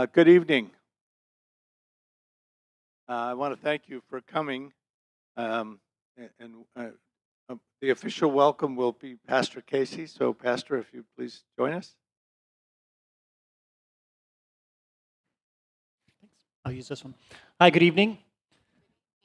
Good evening. I want to thank you for coming. The official welcome will be Pastor Casey. So, Pastor, if you please join us. Thanks. I'll use this one. Hi, good evening.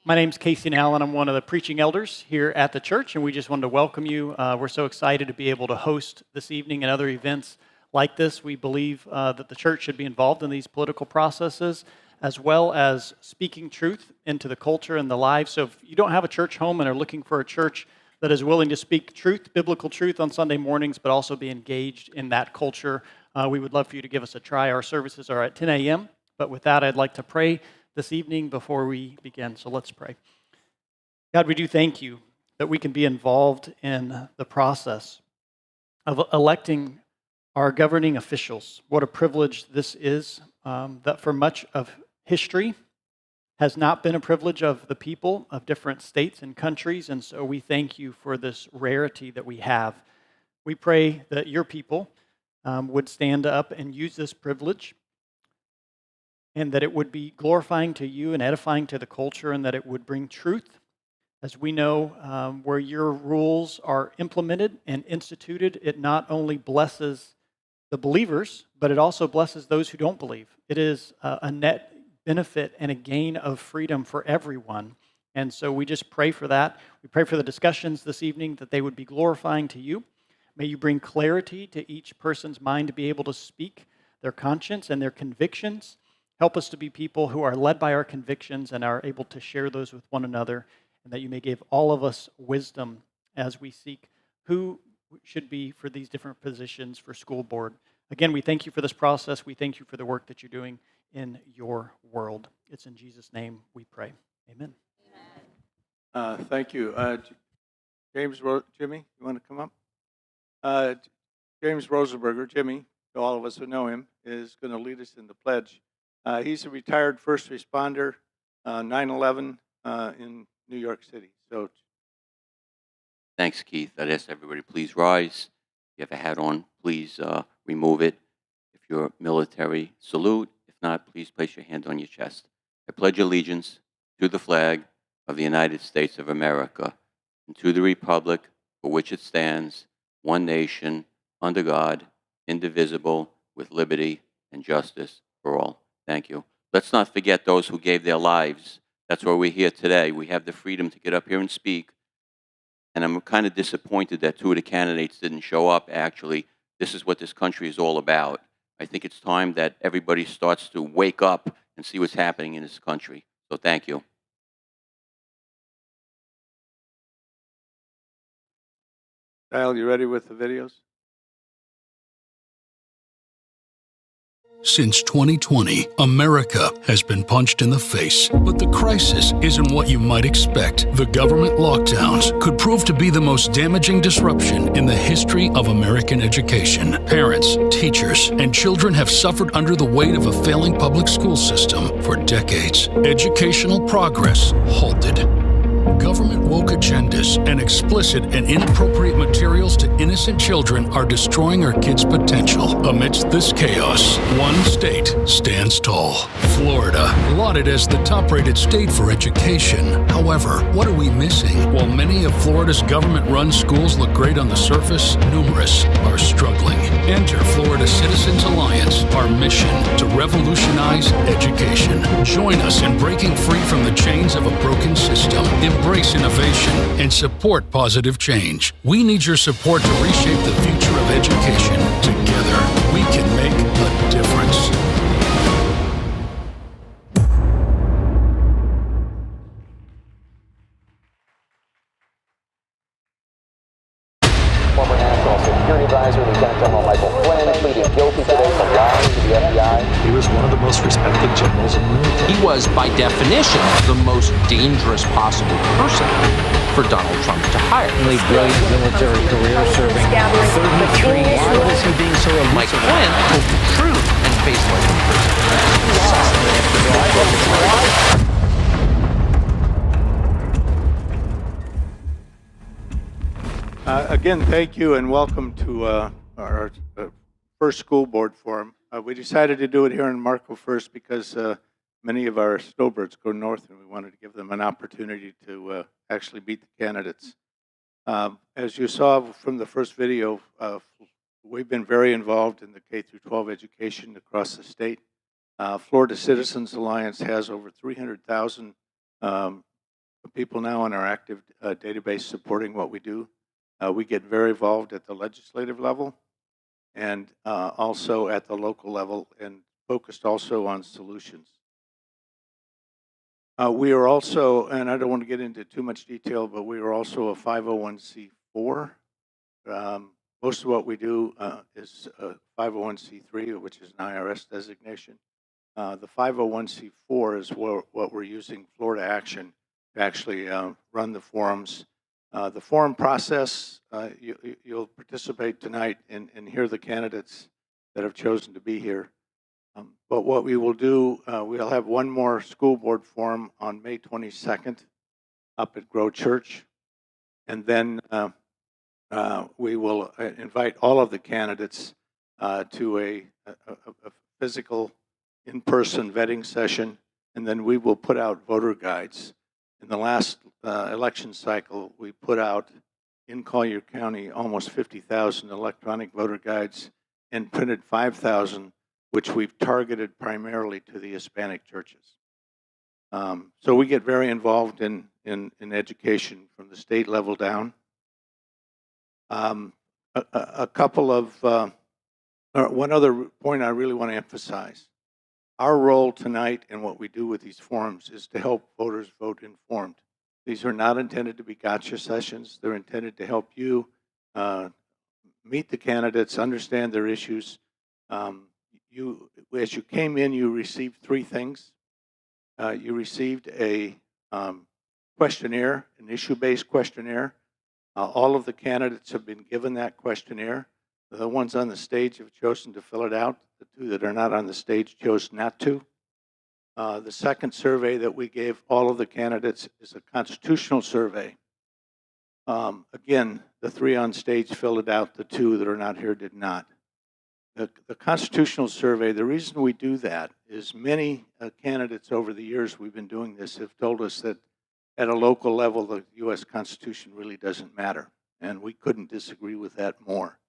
My name's Casey Allen. I'm one of the preaching elders here at the church, and we just wanted to welcome you. We're so excited to be able to host this evening and other events like this. We believe that the church should be involved in these political processes, as well as speaking truth into the culture and the lives. So if you don't have a church home and are looking for a church that is willing to speak truth, biblical truth on Sunday mornings, but also be engaged in that culture, we would love for you to give us a try. Our services are at 10 a.m., but with that, I'd like to pray this evening before we begin. So let's pray. God, we do thank you that we can be involved in the process of electing our governing officials. What a privilege this is, that for much of history has not been a privilege of the people of different states and countries, and so we thank you for this rarity that we have. We pray that your people would stand up and use this privilege, and that it would be glorifying to you and edifying to the culture, and that it would bring truth. As we know, where your rules are implemented and instituted, it not only blesses the believers, but it also blesses those who don't believe. It is a net benefit and a gain of freedom for everyone. And so we just pray for that. We pray for the discussions this evening, that they would be glorifying to you. May you bring clarity to each person's mind to be able to speak their conscience and their convictions. Help us to be people who are led by our convictions and are able to share those with one another, and that you may give all of us wisdom as we seek who should be for these different positions for school board. Again, we thank you for this process. We thank you for the work that you're doing in your world. It's in Jesus' name we pray. Amen. Thank you. Jimmy, you want to come up? James Rosenberger, Jimmy, to all of us who know him, is going to lead us in the pledge. He's a retired first responder, 9/11 in New York City. So, thanks, Keith. I'd ask everybody please rise. If you have a hat on, please remove it. If you're military, salute. If not, please place your hand on your chest. I pledge allegiance to the flag of the United States of America and to the republic for which it stands, one nation, under God, indivisible, with liberty and justice for all. Thank you. Let's not forget those who gave their lives. That's why we're here today. We have the freedom to get up here and speak. And I'm kind of disappointed that two of the candidates didn't show up, actually. This is what this country is all about. I think it's time that everybody starts to wake up and see what's happening in this country. So thank you. Kyle, you ready with the videos? Since 2020, America has been punched in the face. But the crisis isn't what you might expect. The government lockdowns could prove to be the most damaging disruption in the history of American education. Parents, teachers, and children have suffered under the weight of a failing public school system for decades. Educational progress halted. Government woke agendas and explicit and inappropriate materials to innocent children are destroying our kids' potential. Amidst this chaos, one state stands tall. Florida, lauded as the top-rated state for education. However, what are we missing? While many of Florida's government-run schools look great on the surface, numerous are struggling. Enter Florida Citizens Alliance, our mission to revolutionize education. Join us in breaking free from the chains of a broken system. Embrace innovation and support positive change. We need your support to reshape the future of education. Together, we can make a difference. Former National Security Advisor, Lieutenant General Michael Flynn, pleaded guilty today to lying to the FBI. He was one of the most respected generals in the military. He was, by definition, the most dangerous possible person for Donald Trump to hire. Really brilliant military career, serving 33 years. Why was he being so elusive? Mike Flynn told the truth and faced life in prison. Again, thank you and welcome to our first school board forum. We decided to do it here in Marco first because many of our snowbirds go north, and we wanted to give them an opportunity to actually meet the candidates. As you saw from the first video, we've been very involved in the K through 12 education across the state. Florida Citizens Alliance has over 300,000 people now in our active database supporting what we do. We get very involved at the legislative level and also at the local level, and focused also on solutions. We are also, and I don't want to get into too much detail, but we are also a 501c4. Most of what we do is 501c3, which is an IRS designation. The 501c4 is what we're using FLCAction to actually run the forums. The forum process, you'll participate tonight and hear the candidates that have chosen to be here. But what we will do, we'll have one more school board forum on May 22nd up at Grow Church. And then we will invite all of the candidates to a physical in-person vetting session. And then we will put out voter guides. In the last election cycle, we put out in Collier County almost 50,000 electronic voter guides and printed 5,000, which we've targeted primarily to the Hispanic churches. So we get very involved in education from the state level down. A couple of, one other point I really want to emphasize. Our role tonight and what we do with these forums is to help voters vote informed. These are not intended to be gotcha sessions. They're intended to help you meet the candidates, understand their issues. As you came in, you received three things. You received a questionnaire, an issue-based questionnaire. All of the candidates have been given that questionnaire. The ones on the stage have chosen to fill it out. The two that are not on the stage chose not to. The second survey that we gave all of the candidates is a constitutional survey. Again, the three on stage filled it out. The two that are not here did not. The constitutional survey, the reason we do that is many candidates over the years we've been doing this have told us that at a local level, the U.S. Constitution really doesn't matter. And we couldn't disagree with that more.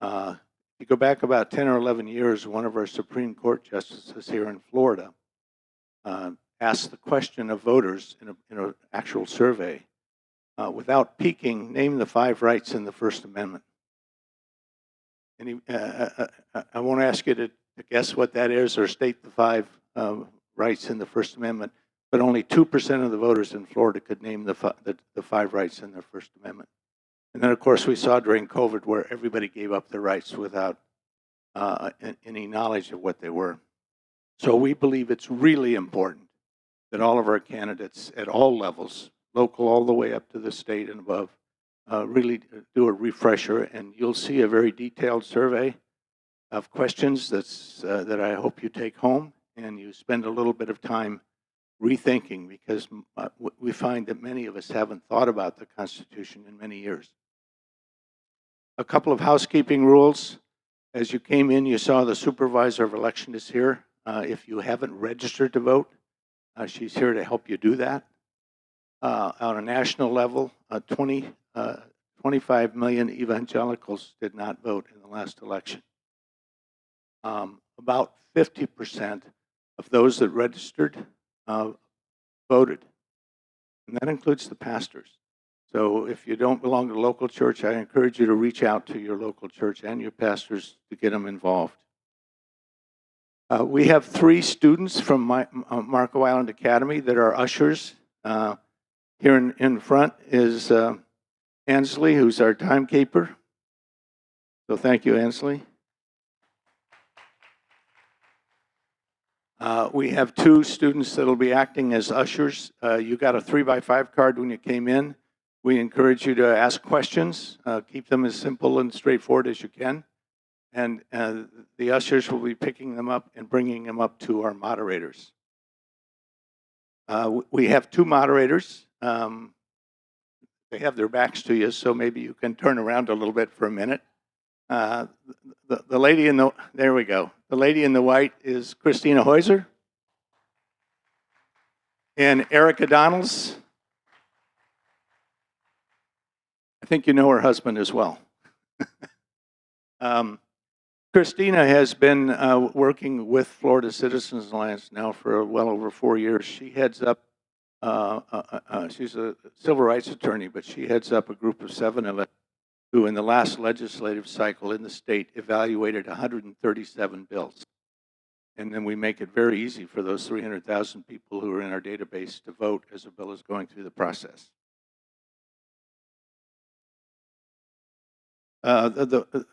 If you go back about 10 or 11 years, one of our Supreme Court justices here in Florida asked the question of voters in an actual survey, without peeking, name the 5 rights in the First Amendment. And I won't ask you to guess what that is or state the 5 rights in the First Amendment, but only 2% of the voters in Florida could name the 5 rights in their First Amendment. And then, of course, we saw during COVID where everybody gave up their rights without any knowledge of what they were. So we believe it's really important that all of our candidates at all levels, local all the way up to the state and above, really do a refresher. And you'll see a very detailed survey of questions that I hope you take home and you spend a little bit of time rethinking, because we find that many of us haven't thought about the Constitution in many years. A couple of housekeeping rules. As you came in, you saw the supervisor of election is here. If you haven't registered to vote, she's here to help you do that. On a national level, 25 million evangelicals did not vote in the last election. About 50% of those that registered voted, and that includes the pastors. So if you don't belong to a local church, I encourage you to reach out to your local church and your pastors to get them involved. We have 3 students from Marco Island Academy that are ushers. Here in front is Ansley, who's our timekeeper. So thank you, Ansley. We have 2 students that will be acting as ushers. You got a 3x5 card when you came in. We encourage you to ask questions. Keep them as simple and straightforward as you can. And the ushers will be picking them up and bringing them up to our moderators. We have 2 moderators. They have their backs to you, so maybe you can turn around a little bit for a minute. The lady in the, there we go. The lady in the white is Christina Heuser. And Erica Donalds. I think you know her husband as well. Christina has been working with Florida Citizens Alliance now for well over 4 years. She heads up, she's a civil rights attorney, but she heads up a group of 7 of us who in the last legislative cycle in the state evaluated 137 bills. And then we make it very easy for those 300,000 people who are in our database to vote as a bill is going through the process. The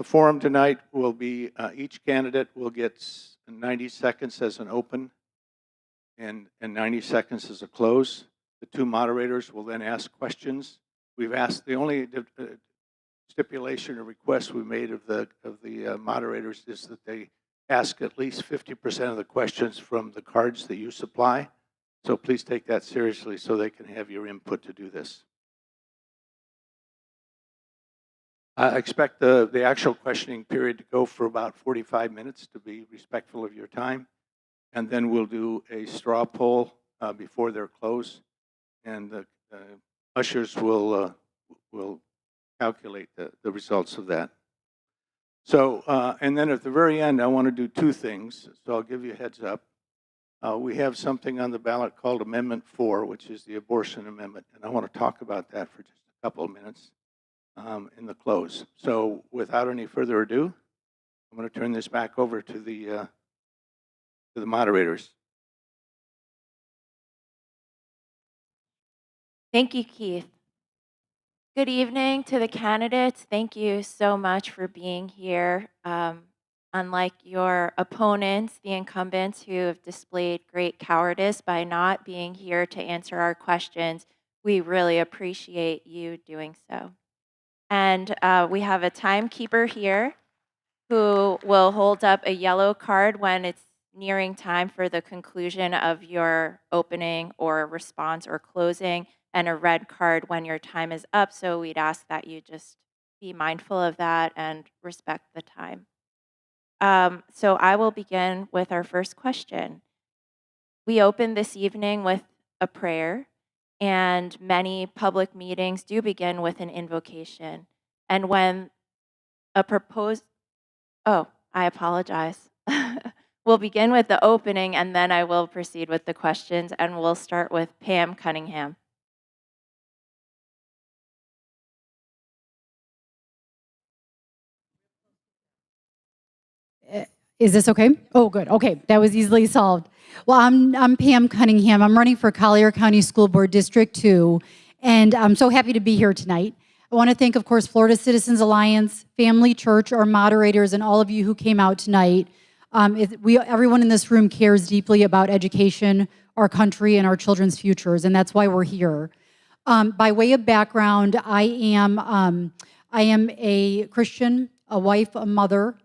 forum tonight will be, each candidate will get 90 seconds as an open and 90 seconds as a close. The 2 moderators will then ask questions. We've asked, the only stipulation or request we made of the moderators is that they ask at least 50% of the questions from the cards that you supply. So please take that seriously so they can have your input to do this. I expect the actual questioning period to go for about 45 minutes to be respectful of your time. And then we'll do a straw poll before their close. And the ushers will calculate the results of that. So, and then at the very end, I want to do 2 things. So I'll give you a heads up. We have something on the ballot called Amendment 4, which is the abortion amendment. And I want to talk about that for just a couple of minutes. In the close. So without any further ado, I'm going to turn this back over to the moderators. Thank you, Keith. Good evening to the candidates. Thank you so much for being here. Unlike your opponents, the incumbents who have displayed great cowardice by not being here to answer our questions, we really appreciate you doing so. And we have a timekeeper here who will hold up a yellow card when it's nearing time for the conclusion of your opening or response or closing, and a red card when your time is up. So we'd ask that you just be mindful of that and respect the time. So I will begin with our first question. We open this evening with a prayer. And many public meetings do begin with an invocation. And when a proposed, oh, I apologize. We'll begin with the opening, and then I will proceed with the questions, and we'll start with Pam Cunningham. Is this okay? Oh, good. Okay, that was easily solved. Well, I'm Pam Cunningham. I'm running for Collier County School Board District 2, and I'm so happy to be here tonight. I want to thank, of course, Florida Citizens Alliance, Family Church, our moderators, and all of you who came out tonight. Everyone in this room cares deeply about education, our country, and our children's futures, and that's why we're here. By way of background, I am a Christian, a wife, a mother.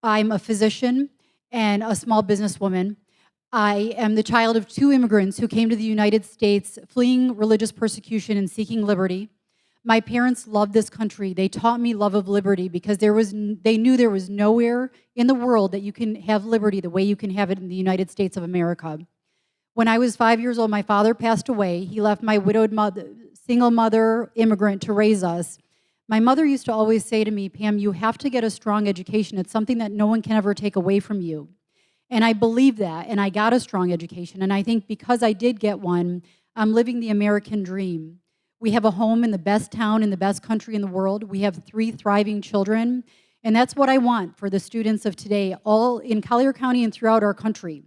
I'm a physician and a small businesswoman. I am the child of 2 immigrants who came to the United States fleeing religious persecution and seeking liberty. My parents loved this country. They taught me love of liberty because they knew there was nowhere in the world that you can have liberty the way you can have it in the United States of America. When I was 5 years old, my father passed away. He left my widowed mother, single mother immigrant to raise us. My mother used to always say to me, Pam, you have to get a strong education. It's something that no one can ever take away from you. And I believe that, and I got a strong education. And I think because I did get one, I'm living the American dream. We have a home in the best town in the best country in the world. We have 3 thriving children. And that's what I want for the students of today, all in Collier County and throughout our country.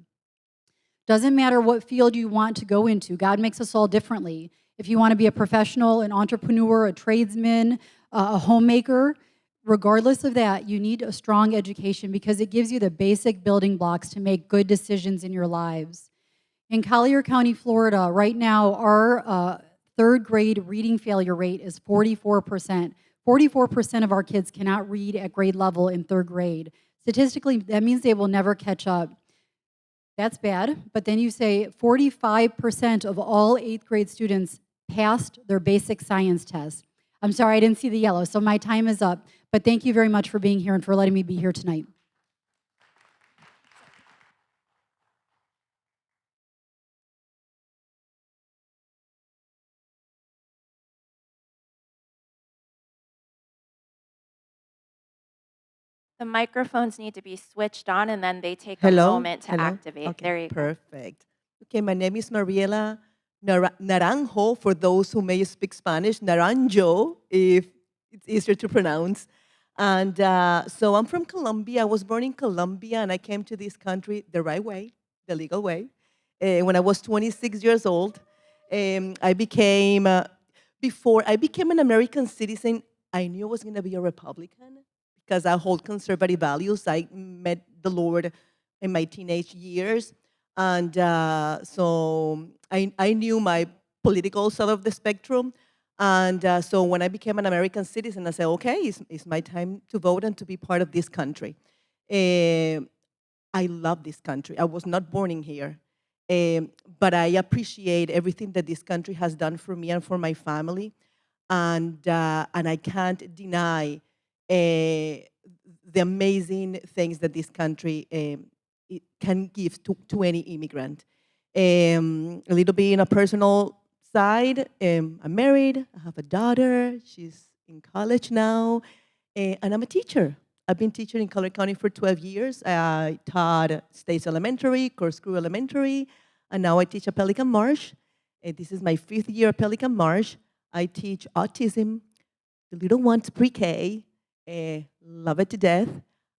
Doesn't matter what field you want to go into. God makes us all differently. If you want to be a professional, an entrepreneur, a tradesman, a homemaker, regardless of that, you need a strong education because it gives you the basic building blocks to make good decisions in your lives. In Collier County, Florida, right now, our 3rd grade reading failure rate is 44%. 44% of our kids cannot read at grade level in 3rd grade. Statistically, that means they will never catch up. That's bad, but then you say 45% of all 8th grade students passed their basic science test. I'm sorry, I didn't see the yellow, so my time is up. But thank you very much for being here and for letting me be here tonight. The microphones need to be switched on and then they take a Hello? moment to Hello? activate. Okay, There you go. perfect. Okay, my name is Mariela Naranjo, for those who may speak Spanish, Naranjo, if it's easier to pronounce. And so I'm from Colombia. I was born in Colombia, and I came to this country the right way, the legal way. When I was 26 years old, I became, before I became an American citizen, I knew I was going to be a Republican because I hold conservative values. I met the Lord in my teenage years. And so I knew my political side of the spectrum. And so when I became an American citizen, I said, okay, it's my time to vote and to be part of this country. I love this country. I was not born in here. But I appreciate everything that this country has done for me and for my family. And I can't deny the amazing things that this country it can give to any immigrant. A little bit in a personal side, I'm married, I have a daughter, she's in college now, and I'm a teacher. I've been teaching in Collier County for 12 years. I taught States Elementary, Corkscrew Elementary, and now I teach at Pelican Marsh. This is my 5th year at Pelican Marsh. I teach autism, the little ones pre-K, love it to death.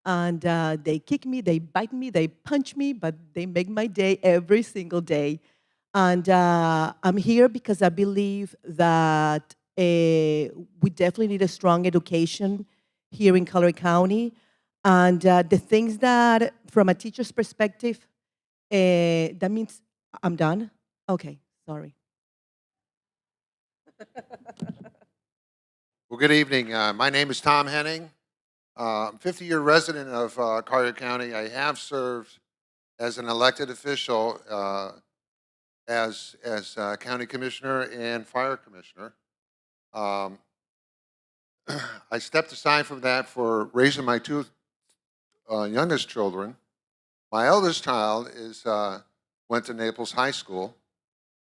And they kick me, they bite me, they punch me, but they make my day every single day. And I'm here because I believe that we definitely need a strong education here in Collier County. And the things that, from a teacher's perspective, that means I'm done? Okay, sorry. Well, good evening. My name is Tom Henning. I'm a 50-year resident of Collier County. I have served as an elected official as county commissioner and fire commissioner. I stepped aside from that for raising my two youngest children. My eldest child went to Naples High School.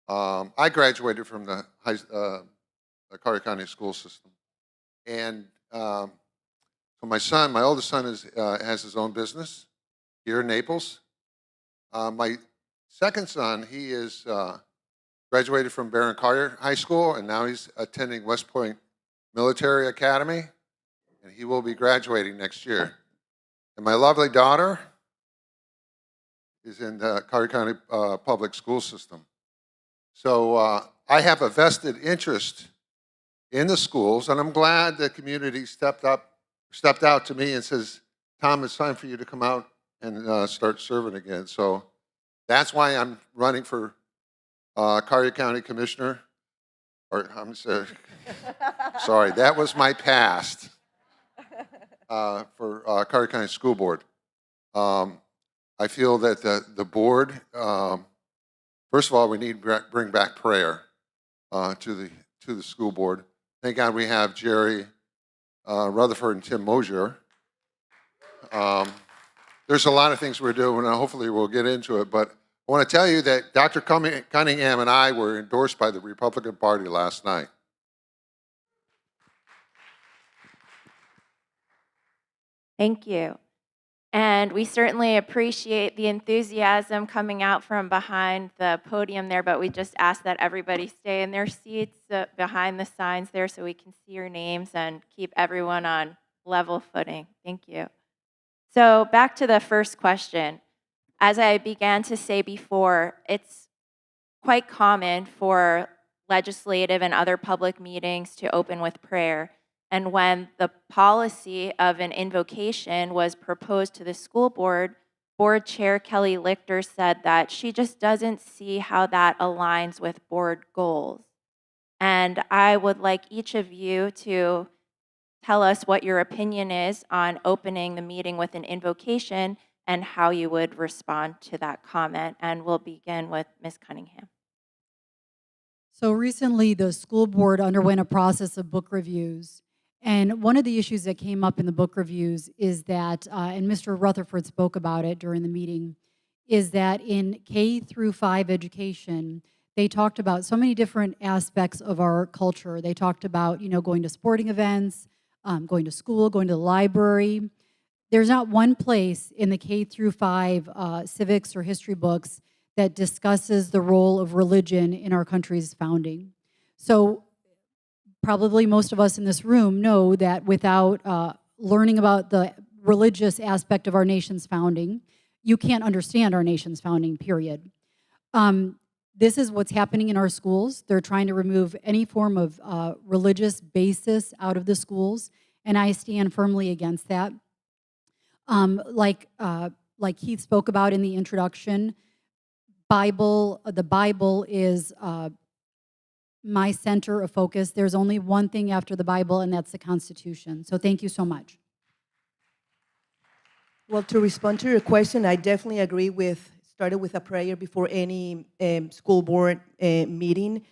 I graduated from the Collier County school system. And so my oldest son has his own business here in Naples. My second son, he is graduated from Barron Collier High School, and now he's attending West Point Military Academy, and he will be graduating next year. And my lovely daughter is in the Collier County public school system. So I have a vested interest in the schools, and I'm glad the community stepped out to me and says, Tom, it's time for you to come out and start serving again. So that's why I'm running for Collier County Commissioner. Or I'm sorry, that was my past for Collier County School Board. I feel that the board, first of all, we need to bring back prayer to the school board. Thank God we have Jerry Rutherford and Tim Mosier. There's a lot of things we're doing, and hopefully we'll get into it. But I want to tell you that Dr. Cunningham and I were endorsed by the Republican Party last night. Thank you. And we certainly appreciate the enthusiasm coming out from behind the podium there, but we just ask that everybody stay in their seats behind the signs there so we can see your names and keep everyone on level footing. Thank you. So back to the first question. As I began to say before, it's quite common for legislative and other public meetings to open with prayer. And when the policy of an invocation was proposed to the school board, Board Chair Kelly Lichter said that she just doesn't see how that aligns with board goals. And I would like each of you to tell us what your opinion is on opening the meeting with an invocation and how you would respond to that comment. And we'll begin with Ms. Cunningham. So recently, the school board underwent a process of book reviews. And one of the issues that came up in the book reviews is that, and Mr. Rutherford spoke about it during the meeting, is that in K through 5 education, they talked about so many different aspects of our culture. They talked about, going to sporting events, going to school, going to the library. There's not one place in the K through 5 civics or history books that discusses the role of religion in our country's founding. So probably most of us in this room know that without learning about the religious aspect of our nation's founding, you can't understand our nation's founding, period. This is what's happening in our schools. They're trying to remove any form of religious basis out of the schools, and I stand firmly against that. Like Keith spoke about in the introduction, the Bible is my center of focus. There's only one thing after the Bible, and that's the Constitution. So thank you so much. Well, to respond to your question, I definitely agree with, started with a prayer before any school board meeting.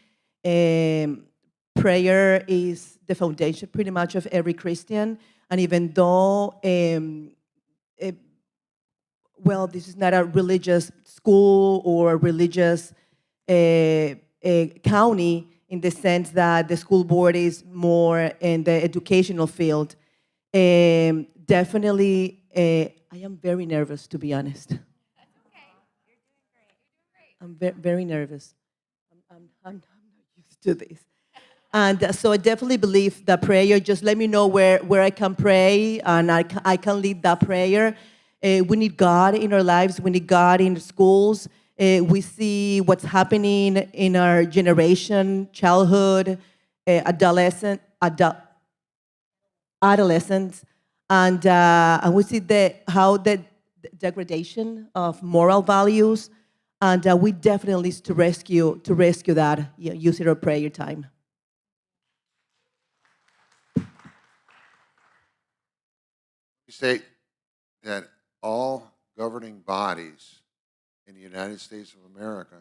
Prayer is the foundation pretty much of every Christian. And even though, well, this is not a religious school or a religious county in the sense that the school board is more in the educational field, definitely, I am very nervous, to be honest. That's okay. You're doing great. I'm very nervous. I'm not used to this. And so I definitely believe that prayer, just let me know where I can pray, and I can lead that prayer. We need God in our lives. We need God in the schools. We see what's happening in our generation, childhood, adolescents, and we see how the degradation of moral values, and we definitely need to rescue that using our prayer time. You say that all governing bodies in the United States of America,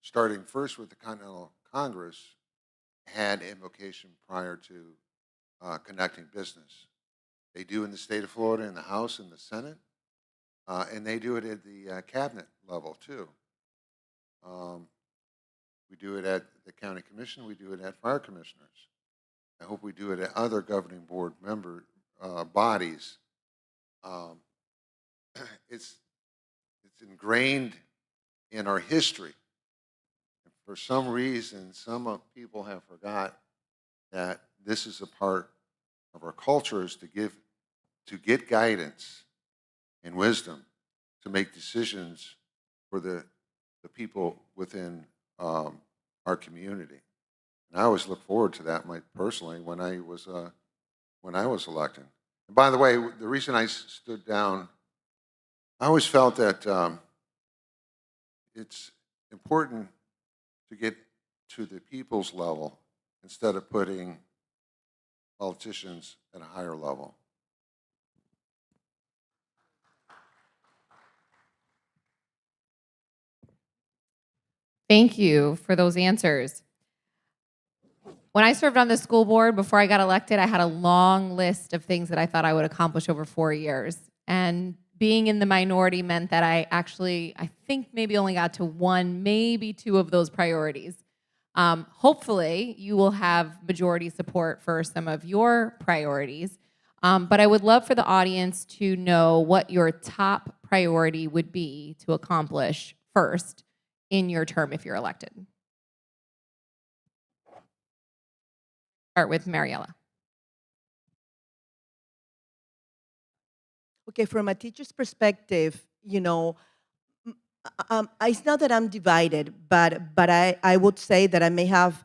starting first with the Continental Congress, had invocation prior to conducting business. They do in the state of Florida in the House and the Senate, and they do it at the cabinet level too. We do it at the county commission. We do it at fire commissioners. I hope we do it at other governing board member bodies. It's ingrained in our history. For some reason, some people have forgot that this is a part of our cultures to get guidance and wisdom to make decisions for the people within our community. And I always look forward to that personally when I was elected. And by the way, the reason I stood down, I always felt that it's important to get to the people's level instead of putting politicians at a higher level. Thank you for those answers. When I served on the school board before I got elected, I had a long list of things that I thought I would accomplish over 4 years. And being in the minority meant that I think maybe only got to 1, maybe 2 of those priorities. Hopefully, you will have majority support for some of your priorities. But I would love for the audience to know what your top priority would be to accomplish first in your term if you're elected. Start with Mariella. Okay, from a teacher's perspective, it's not that I'm divided, but I would say that I may have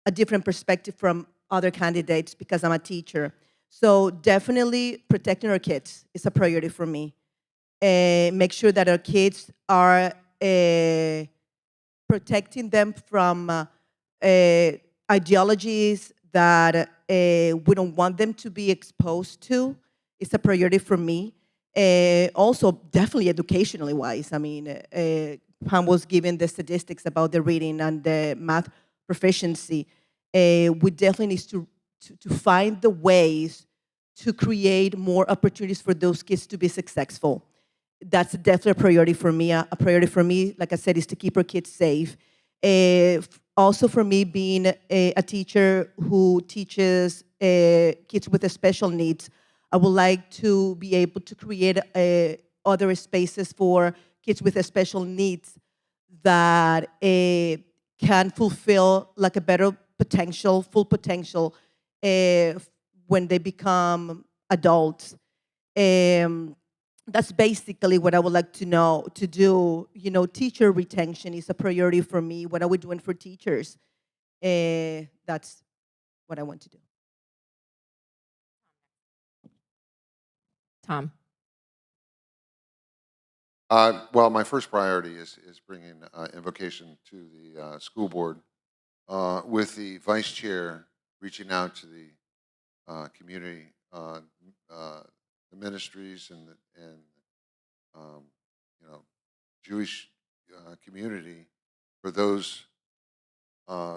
a different perspective from other candidates because I'm a teacher. So definitely protecting our kids is a priority for me. Make sure that our kids are protecting them from ideologies that we don't want them to be exposed to. It's a priority for me. Also, definitely educationally wise. I mean, Pam was given the statistics about the reading and the math proficiency. We definitely need to find the ways to create more opportunities for those kids to be successful. That's definitely a priority for me. A priority for me, like I said, is to keep our kids safe. Also for me, being a teacher who teaches kids with special needs, I would like to be able to create other spaces for kids with special needs that can fulfill like a better potential, full potential when they become adults. That's basically what I would like to do. You know, teacher retention is a priority for me. What are we doing for teachers? That's what I want to do. Tom. Well, my first priority is bringing invocation to the school board with the vice chair reaching out to the community, the ministries and you know, Jewish community for those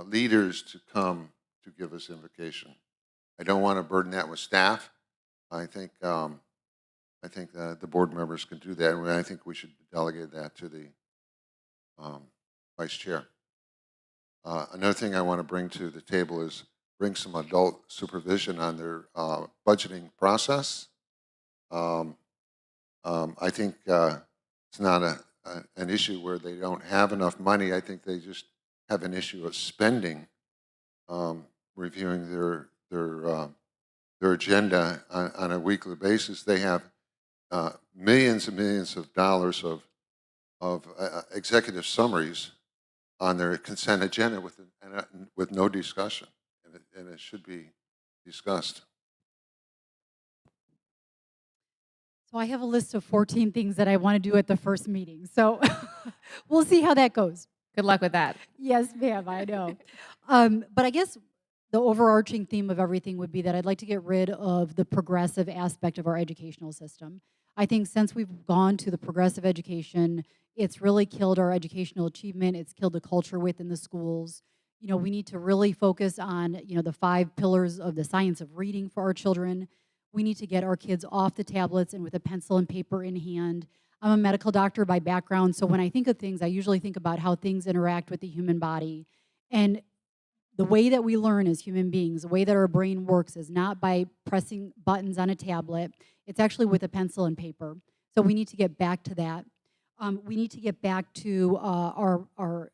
leaders to come to give us invocation. I don't want to burden that with staff. I think the board members can do that, and I think we should delegate that to the vice chair. Another thing I want to bring to the table is bring some adult supervision on their budgeting process. I think it's not an issue where they don't have enough money. I think they just have an issue of spending, reviewing their agenda on a weekly basis. They have millions and millions of dollars of executive summaries on their consent agenda with no discussion, and it should be discussed. So I have a list of 14 things that I want to do at the first meeting. So we'll see how that goes. Good luck with that. Yes, ma'am, I know. But I guess the overarching theme of everything would be that I'd like to get rid of the progressive aspect of our educational system. I think since we've gone to the progressive education, it's really killed our educational achievement. It's killed the culture within the schools. You know, we need to really focus on, you know, the 5 pillars of the science of reading for our children. We need to get our kids off the tablets and with a pencil and paper in hand. I'm a medical doctor by background, so when I think of things, I usually think about how things interact with the human body. And the way that we learn as human beings, the way that our brain works is not by pressing buttons on a tablet. It's actually with a pencil and paper. So we need to get back to that. We need to get back to our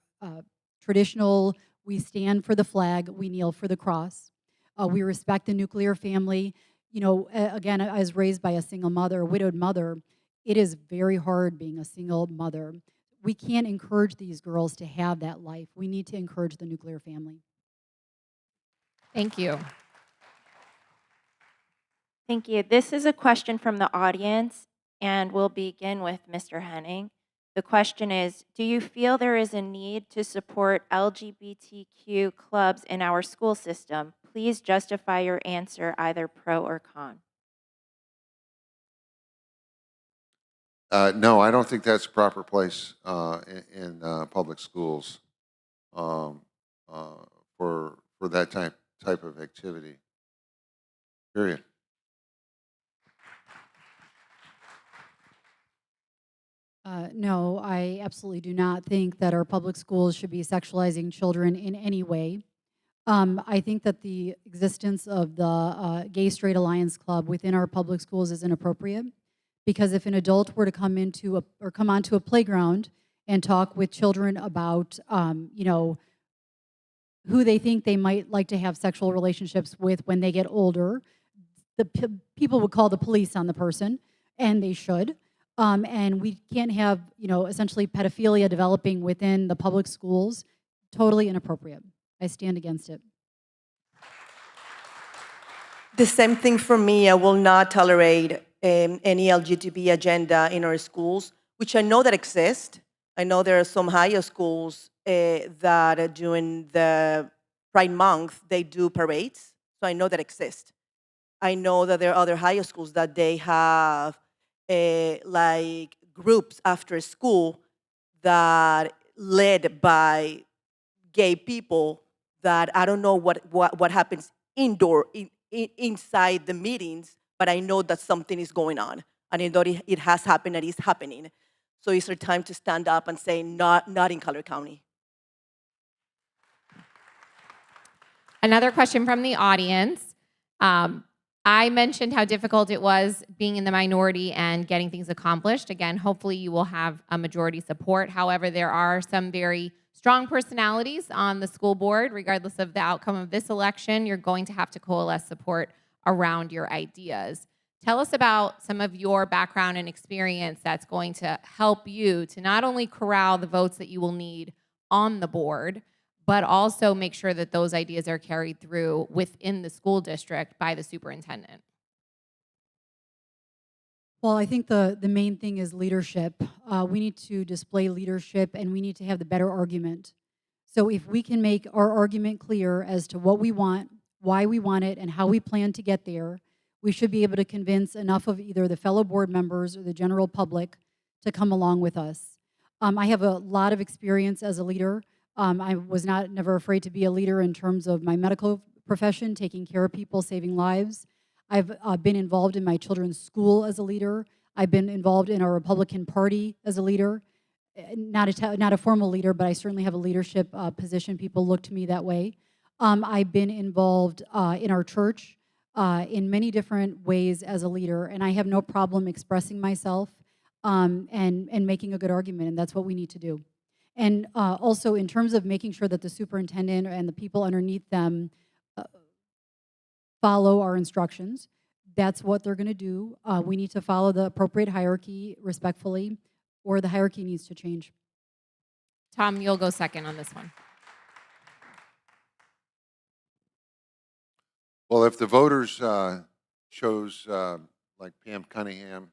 traditional, we stand for the flag, we kneel for the cross. We respect the nuclear family. You know, again, I was raised by a single mother, a widowed mother. It is very hard being a single mother. We can't encourage these girls to have that life. We need to encourage the nuclear family. Thank you. Thank you. This is a question from the audience, and we'll begin with Mr. Henning. The question is, do you feel there is a need to support LGBTQ clubs in our school system? Please justify your answer, either pro or con. No, I don't think that's a proper place in public schools for that type of activity. Period. No, I absolutely do not think that our public schools should be sexualizing children in any way. I think that the existence of the Gay-Straight Alliance Club within our public schools is inappropriate, because if an adult were to come onto a playground and talk with children about, you know, who they think they might like to have sexual relationships with when they get older, the people would call the police on the person, and they should. And we can't have, you know, essentially pedophilia developing within the public schools. Totally inappropriate. I stand against it. The same thing for me. I will not tolerate any LGBT agenda in our schools, which I know that exist. I know there are some higher schools that during the Pride Month, they do parades. So I know that exist. I know that there are other higher schools that they have like groups after school that led by gay people that I don't know what happens inside the meetings, but I know that something is going on, and I know it has happened and is happening. So it's our time to stand up and say, not in Collier County. Another question from the audience. I mentioned how difficult it was being in the minority and getting things accomplished. Again, hopefully you will have a majority support. However, there are some very strong personalities on the school board. Regardless of the outcome of this election, you're going to have to coalesce support around your ideas. Tell us about some of your background and experience that's going to help you to not only corral the votes that you will need on the board, but also make sure that those ideas are carried through within the school district by the superintendent. Well, I think the main thing is leadership. We need to display leadership, and we need to have the better argument. So if we can make our argument clear as to what we want, why we want it, and how we plan to get there, we should be able to convince enough of either the fellow board members or the general public to come along with us. I have a lot of experience as a leader. I was never afraid to be a leader in terms of my medical profession, taking care of people, saving lives. I've been involved in my children's school as a leader. I've been involved in our Republican Party as a leader. Not a formal leader, but I certainly have a leadership position. People look to me that way. I've been involved in our church in many different ways as a leader, and I have no problem expressing myself and making a good argument, and that's what we need to do. And also in terms of making sure that the superintendent and the people underneath them follow our instructions, that's what they're going to do. We need to follow the appropriate hierarchy respectfully, or the hierarchy needs to change. Tom, you'll go second on this one. Well, if the voters chose like Pam Cunningham,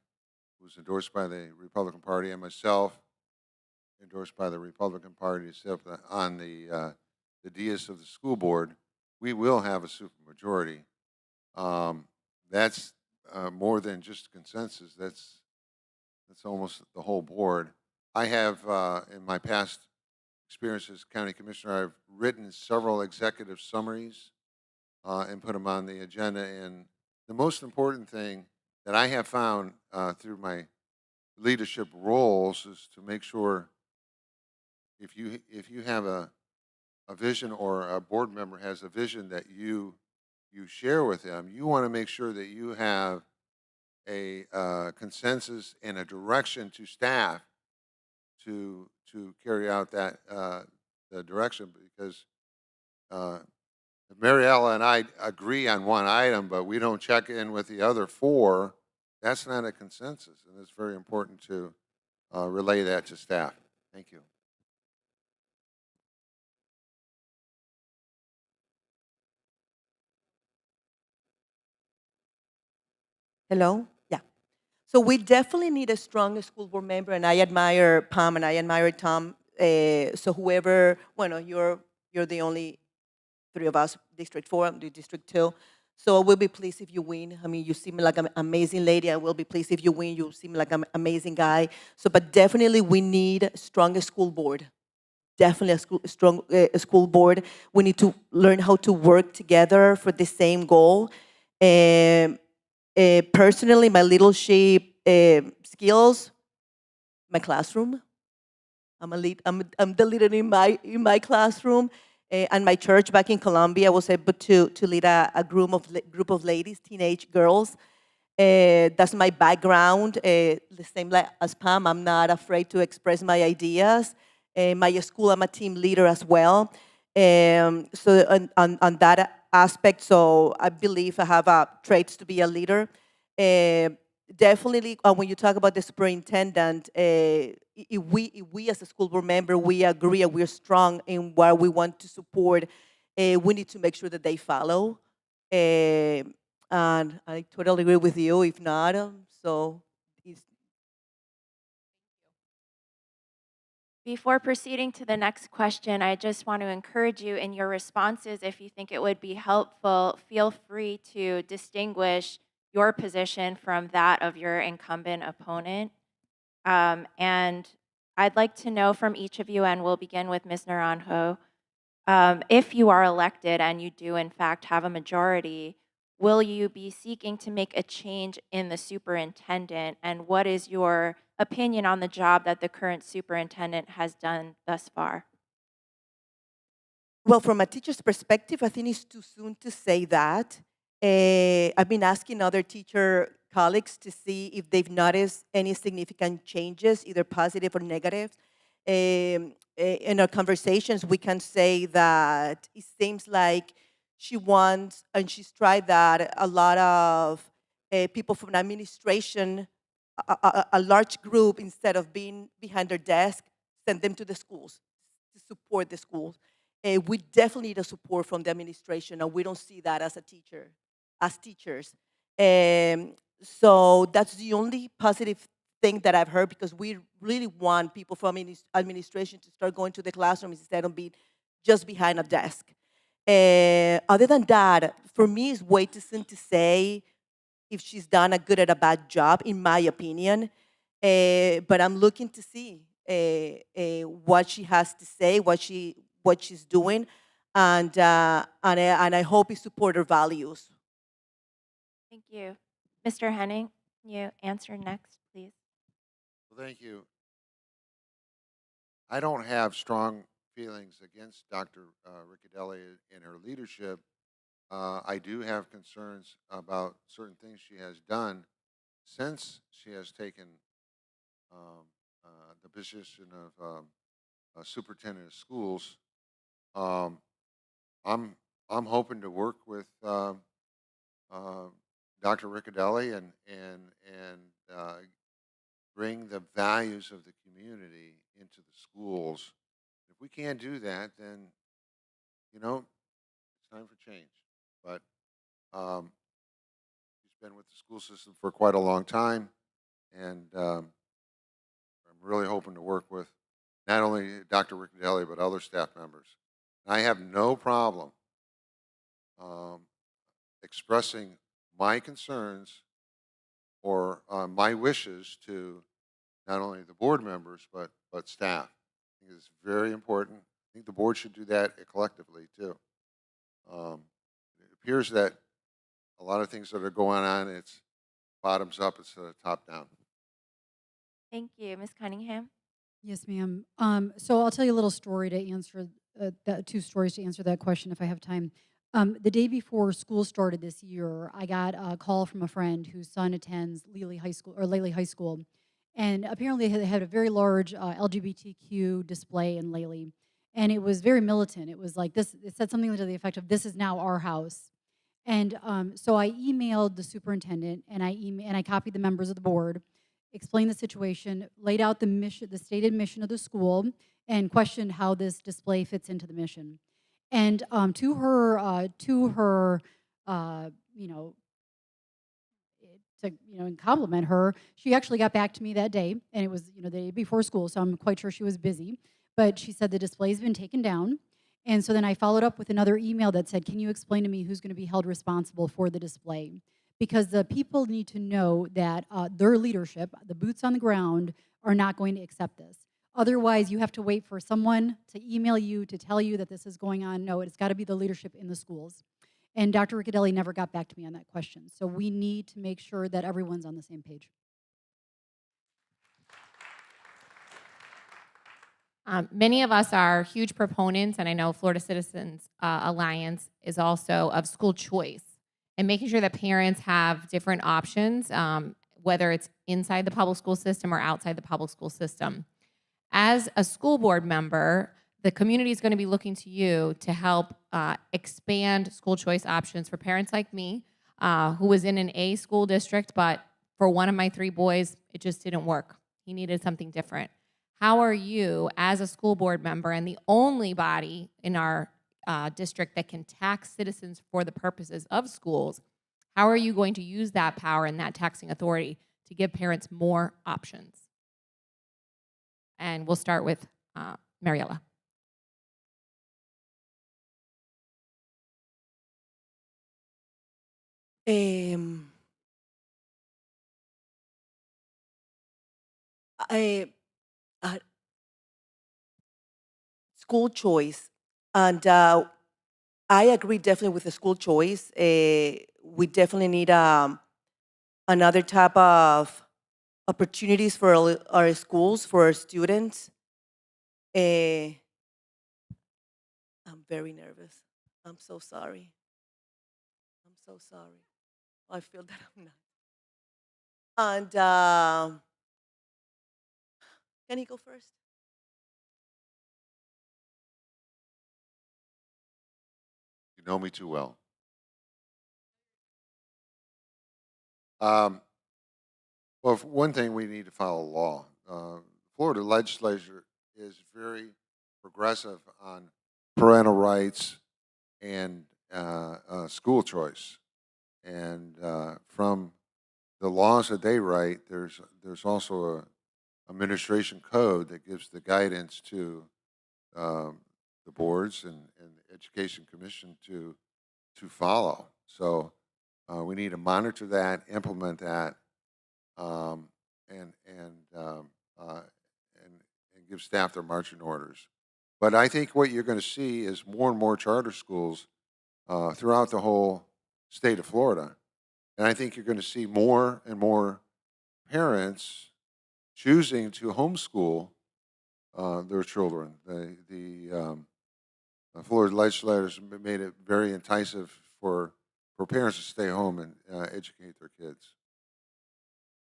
who was endorsed by the Republican Party, and myself, endorsed by the Republican Party, to sit up on the dais of the school board, we will have a supermajority. That's more than just consensus. That's almost the whole board. I have, in my past experience as county commissioner, I've written several executive summaries and put them on the agenda. And the most important thing that I have found through my leadership roles is to make sure if you have a vision, or a board member has a vision that you share with them, you want to make sure that you have a consensus and a direction to staff to carry out that the direction. Because if Mariella and I agree on one item, but we don't check in with the other four, that's not a consensus, and it's very important to relay that to staff. Thank you. Hello? Yeah. So we definitely need a strong school board member, and I admire Pam and I admire Tom. So whoever, well, you're the only three of us, District 4, I'm the District 2. So I will be pleased if you win. I mean, you seem like an amazing lady. I will be pleased if you win. You seem like an amazing guy. So, but definitely we need a strong school board. Definitely a strong school board. We need to learn how to work together for the same goal. Personally, my leadership skills, my classroom. I'm the leader in my classroom. And my church back in Colombia, I was able to lead a group of ladies, teenage girls. That's my background. The same like as Pam, I'm not afraid to express my ideas. My school, I'm a team leader as well. So on that aspect, so I believe I have traits to be a leader. Definitely, when you talk about the superintendent, if we as a school board member, we agree and we're strong in what we want to support, we need to make sure that they follow. And I totally agree with you. If not, so it's. Before proceeding to the next question, I just want to encourage you in your responses, if you think it would be helpful, feel free to distinguish your position from that of your incumbent opponent. And I'd like to know from each of you, and we'll begin with Ms. Naranjo, if you are elected and you do in fact have a majority, will you be seeking to make a change in the superintendent? And what is your opinion on the job that the current superintendent has done thus far? Well, from a teacher's perspective, I think it's too soon to say that. I've been asking other teacher colleagues to see if they've noticed any significant changes, either positive or negative. In our conversations, we can say that it seems like she wants, and she's tried that, a lot of people from administration, a large group, instead of being behind their desk, send them to the schools to support the schools. We definitely need a support from the administration, and we don't see that as a teacher, as teachers. So that's the only positive thing that I've heard, because we really want people from administration to start going to the classrooms instead of being just behind a desk. Other than that, for me, it's way too soon to say if she's done a good or a bad job, in my opinion. But I'm looking to see what she has to say, what she's doing, and I hope it support her values. Thank you. Mr. Henning, can you answer next, please? Well, thank you. I don't have strong feelings against Dr. Riccadelli and her leadership. I do have concerns about certain things she has done since she has taken the position of superintendent of schools. I'm hoping to work with Dr. Riccadelli and bring the values of the community into the schools. If we can't do that, then it's time for change. But she's been with the school system for quite a long time, and I'm really hoping to work with not only Dr. Riccadelli but other staff members. I have no problem expressing my concerns or my wishes to not only the board members but staff. I think it's very important. I think the board should do that collectively too. It appears that a lot of things that are going on, it's bottoms up instead of top down. Thank you. Ms. Cunningham? Yes, ma'am. So I'll tell you a little story to answer two stories to answer that question if I have time. The day before school started this year, I got a call from a friend whose son attends Lely High School, and apparently they had a very large LGBTQ display in Lely, and it was very militant. It was like this. It said something to the effect of "This is now our house." And so I emailed the superintendent, and I copied the members of the board, explained the situation, laid out the mission, the stated mission of the school, and questioned how this display fits into the mission. And to her, you know, to compliment her, she actually got back to me that day, and it was the day before school, so I'm quite sure she was busy. But she said the display's been taken down. And so then I followed up with another email that said, can you explain to me who's going to be held responsible for the display? Because the people need to know that their leadership, the boots on the ground, are not going to accept this. Otherwise, you have to wait for someone to email you to tell you that this is going on. No, it's got to be the leadership in the schools. And Dr. Riccadelli never got back to me on that question. So we need to make sure that everyone's on the same page. Many of us are huge proponents, and I know Florida Citizens Alliance is also, of school choice and making sure that parents have different options, whether it's inside the public school system or outside the public school system. As a school board member, the community is going to be looking to you to help expand school choice options for parents like me, who was in an A school district, but for one of my 3 boys, it just didn't work. He needed something different. How are you, as a school board member and the only body in our district that can tax citizens for the purposes of schools, how are you going to use that power and that taxing authority to give parents more options? And we'll start with Mariella. School choice And I agree definitely with the school choice. We definitely need another type of opportunities for our schools, for our students. I'm very nervous. I'm so sorry. I'm so sorry. I feel that I'm not. And can you go first? You know me too well. Well, for one thing, we need to follow law. Florida legislature is very progressive on parental rights and school choice. And from the laws that they write, there's also a administration code that gives the guidance to the boards and the education commission to follow. So we need to monitor that, implement that, and give staff their marching orders. But I think what you're going to see is more and more charter schools throughout the whole state of Florida. And I think you're going to see more and more parents choosing to homeschool their children. The Florida legislators made it very enticing for parents to stay home and educate their kids.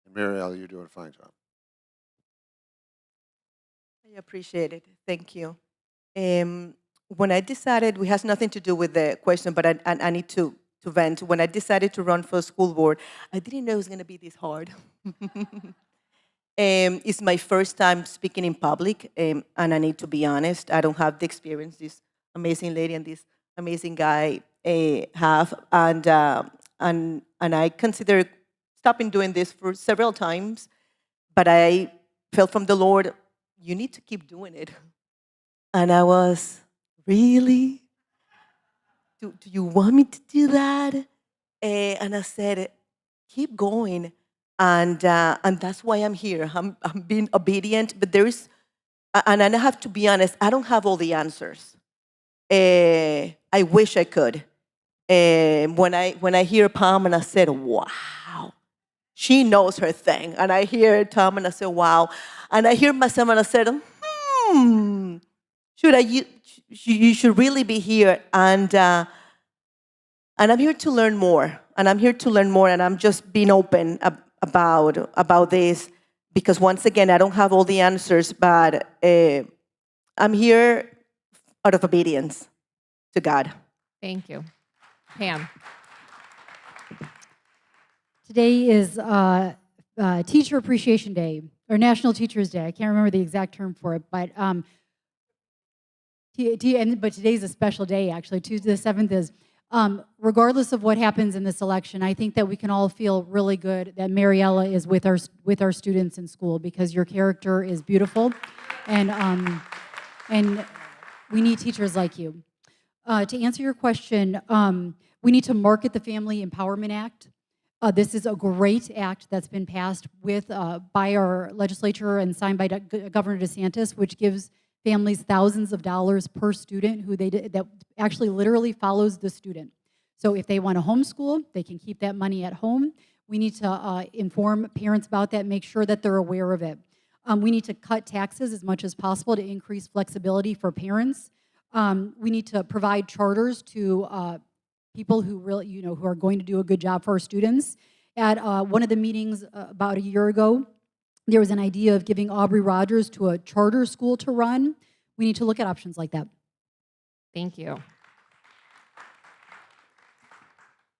And Marielle, you're doing a fine job. I appreciate it. Thank you. When I decided, it has nothing to do with the question, but I need to vent. When I decided to run for school board, I didn't know it was going to be this hard. It's my first time speaking in public, and I need to be honest. I don't have the experience this amazing lady and this amazing guy have, and I consider stopping doing this for several times, but I felt from the Lord, you need to keep doing it. And I was, really? Do you want me to do that? And I said, keep going. And that's why I'm here. I'm being obedient, but there is, and I have to be honest, I don't have all the answers. I wish I could. When I hear Pam and I said, wow, she knows her thing. And I hear Tom and I said, wow. And I hear myself and I said, you should really be here. And I'm here to learn more. And I'm here to learn more. And I'm just being open about this, because once again, I don't have all the answers, but I'm here out of obedience to God. Thank you. Pam. Today is Teacher Appreciation Day, or National Teachers Day. I can't remember the exact term for it, but today's a special day, actually. Tuesday the 7th is. Regardless of what happens in this election, I think that we can all feel really good that Mariella is with our students in school, because your character is beautiful, and we need teachers like you. To answer your question, we need to market the Family Empowerment Act. This is a great act that's been passed by our legislature and signed by Governor DeSantis, which gives families thousands of dollars per student that actually literally follows the student. So if they want to homeschool, they can keep that money at home. We need to inform parents about that, make sure that they're aware of it. We need to cut taxes as much as possible to increase flexibility for parents. We need to provide charters to people who really, who are going to do a good job for our students. At one of the meetings about a year ago, there was an idea of giving Aubrey Rogers to a charter school to run. We need to look at options like that. Thank you.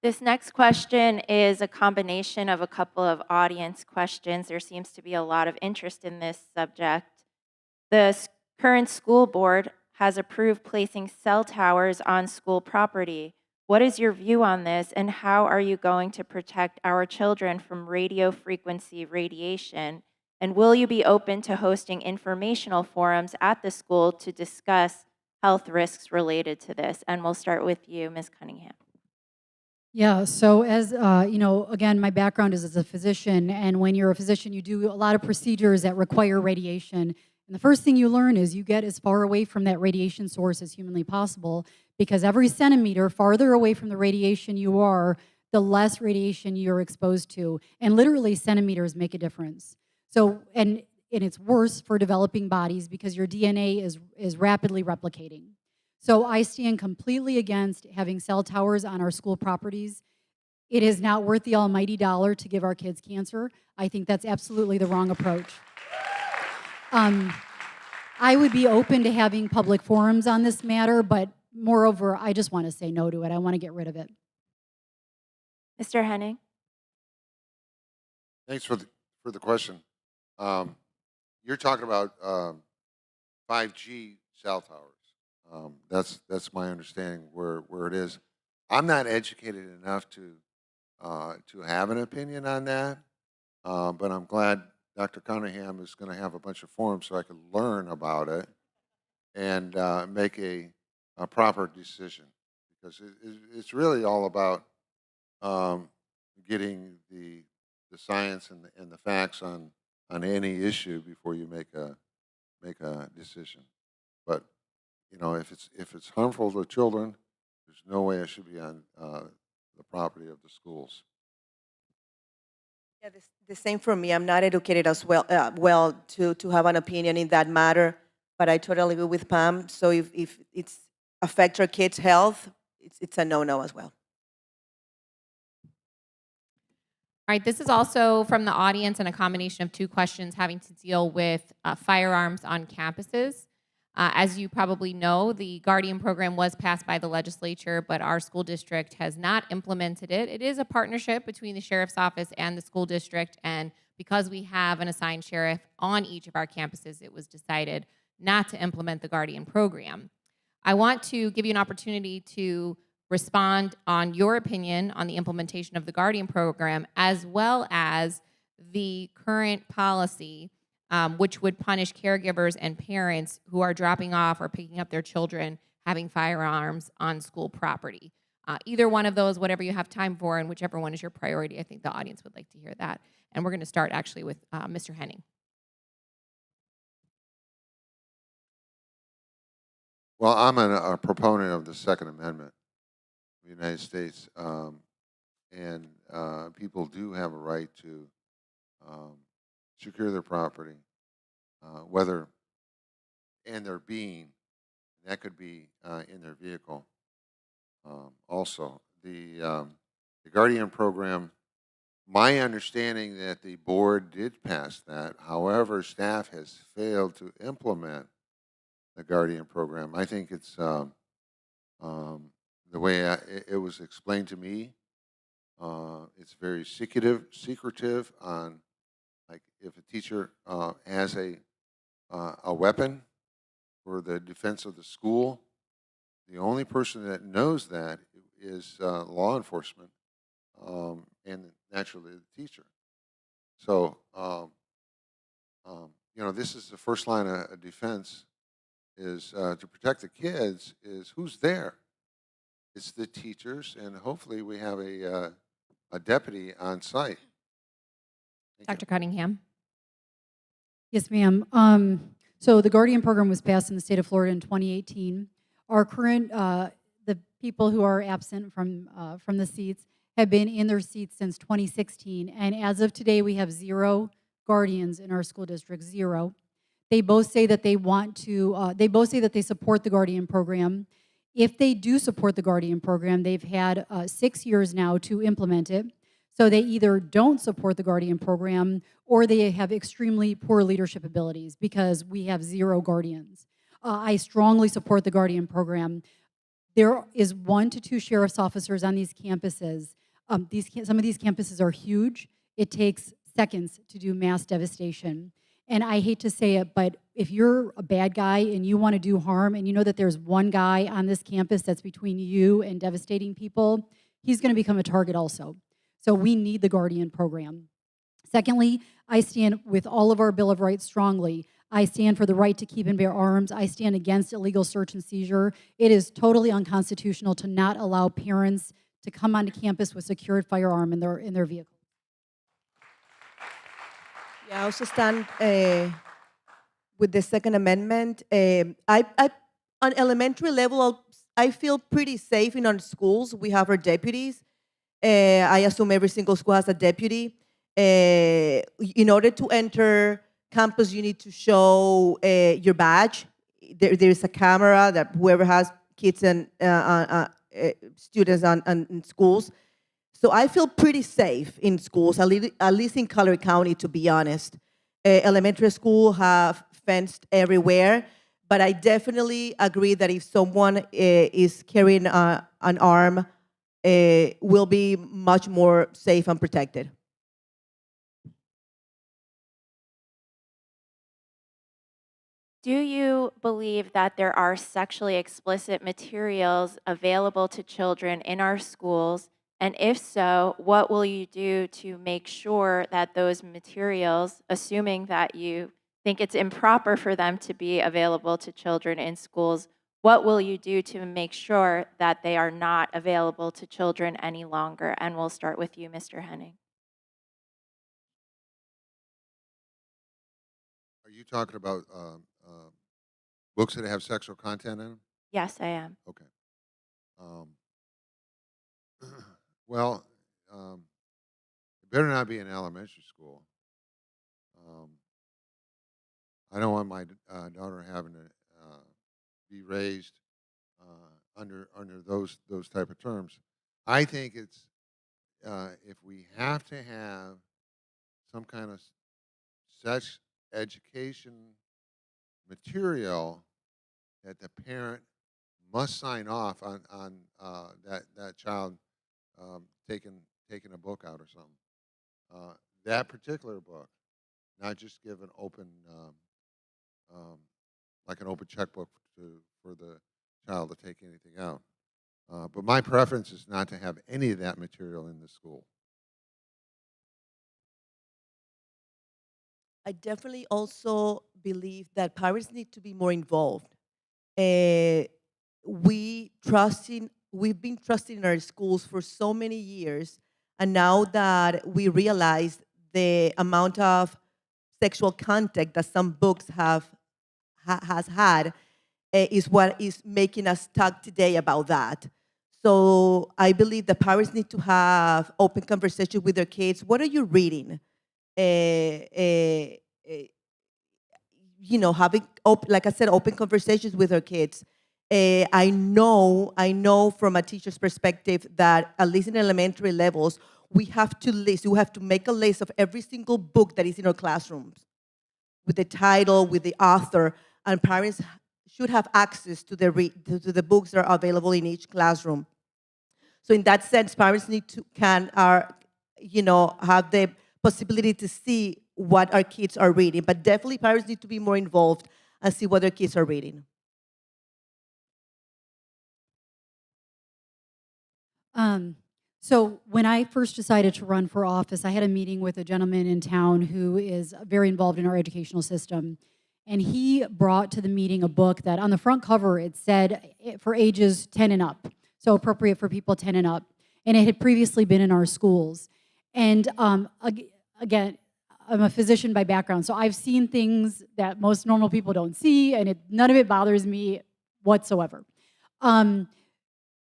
This next question is a combination of a couple of audience questions. There seems to be a lot of interest in this subject. The current school board has approved placing cell towers on school property. What is your view on this, and how are you going to protect our children from radio frequency radiation? And will you be open to hosting informational forums at the school to discuss health risks related to this? And we'll start with you, Ms. Cunningham. Yeah, so as again, my background is as a physician, and when you're a physician, you do a lot of procedures that require radiation. And the first thing you learn is you get as far away from that radiation source as humanly possible, because every centimeter farther away from the radiation you are, the less radiation you're exposed to. And literally centimeters make a difference. So, and it's worse for developing bodies because your DNA is rapidly replicating. So I stand completely against having cell towers on our school properties. It is not worth the almighty dollar to give our kids cancer. I think that's absolutely the wrong approach. I would be open to having public forums on this matter, but moreover, I just want to say no to it. I want to get rid of it. Mr. Henning? Thanks for the question. You're talking about 5G cell towers. That's my understanding where it is. I'm not educated enough to have an opinion on that, but I'm glad Dr. Cunningham is going to have a bunch of forums so I can learn about it and make a proper decision, because it's really all about getting the science and the facts on any issue before you make a decision. But you know, if it's harmful to children, there's no way it should be on the property of the schools. Yeah, the same for me. I'm not educated as well to have an opinion in that matter, but I totally agree with Pam. So if it's affects our kids' health, it's a no-no as well. All right, this is also from the audience and a combination of two questions having to deal with firearms on campuses. As you probably know, the Guardian program was passed by the legislature, but our school district has not implemented it. It is a partnership between the sheriff's office and the school district, and because we have an assigned sheriff on each of our campuses, it was decided not to implement the Guardian program. I want to give you an opportunity to respond on your opinion on the implementation of the Guardian program, as well as the current policy, which would punish caregivers and parents who are dropping off or picking up their children having firearms on school property. Either one of those, whatever you have time for, and whichever one is your priority. I think the audience would like to hear that. And we're going to start actually with Mr. Henning. Well, I'm a proponent of the Second Amendment of the United States, and people do have a right to secure their property, whether and their being. That could be in their vehicle. Also, the Guardian program. My understanding that the board did pass that. However, staff has failed to implement the Guardian program. I think it's the way it was explained to me. It's very secretive on, like, if a teacher has a weapon for the defense of the school, the only person that knows that is law enforcement, and naturally the teacher. So, you know, this is the first line of defense, is to protect the kids, is who's there. It's the teachers, and hopefully we have a deputy on site. Dr. Cunningham. Yes, ma'am. So the Guardian program was passed in the state of Florida in 2018. Our current, the people who are absent from the seats have been in their seats since 2016, and as of today, we have 0 guardians in our school district, 0. They both say that they want to, they both say that they support the Guardian program. If they do support the Guardian program, they've had 6 years now to implement it. So they either don't support the Guardian program or they have extremely poor leadership abilities because we have 0 guardians. I strongly support the Guardian program. There is 1 to 2 sheriff's officers on these campuses. Some of these campuses are huge. It takes seconds to do mass devastation. And I hate to say it, but if you're a bad guy and you want to do harm and you know that there's 1 guy on this campus that's between you and devastating people, he's going to become a target also. So we need the Guardian program. Secondly, I stand with all of our Bill of Rights strongly. I stand for the right to keep and bear arms. I stand against illegal search and seizure. It is totally unconstitutional to not allow parents to come onto campus with secured firearm in their vehicle. Yeah, I also stand with the Second Amendment. On elementary level, I feel pretty safe in our schools. We have our deputies. I assume every single school has a deputy. In order to enter campus, you need to show your badge. There's a camera that whoever has kids and students in schools. So I feel pretty safe in schools, at least in Collier County, to be honest. Elementary school have fenced everywhere, but I definitely agree that if someone is carrying an arm, will be much more safe and protected. Do you believe that there are sexually explicit materials available to children in our schools? And if so, what will you do to make sure that those materials, assuming that you think it's improper for them to be available to children in schools, what will you do to make sure that they are not available to children any longer? And we'll start with you, Mr. Henning. Are you talking about books that have sexual content in them? Yes, I am. Okay. Well, it better not be in elementary school. I don't want my daughter having to be raised under those type of terms. I think it's if we have to have some kind of sex education material, that the parent must sign off on that child taking a book out or something. That particular book, not just give an open like an open checkbook for the child to take anything out. But my preference is not to have any of that material in the school. I definitely also believe that parents need to be more involved. We've been trusting in our schools for so many years, and now that we realize the amount of sexual contact that some books has had, is what is making us talk today about that. So I believe the parents need to have open conversations with their kids. What are you reading? Having like I said, open conversations with our kids. I know from a teacher's perspective that at least in elementary levels, we have to make a list of every single book that is in our classrooms, with the title, with the author, and parents should have access to the books that are available in each classroom. So in that sense, parents need to have the possibility to see what our kids are reading. But definitely parents need to be more involved and see what their kids are reading. So when I first decided to run for office, I had a meeting with a gentleman in town who is very involved in our educational system. And he brought to the meeting a book that on the front cover, it said for ages 10 and up. So appropriate for people 10 and up. And it had previously been in our schools. And again, I'm a physician by background, so I've seen things that most normal people don't see, and none of it bothers me whatsoever.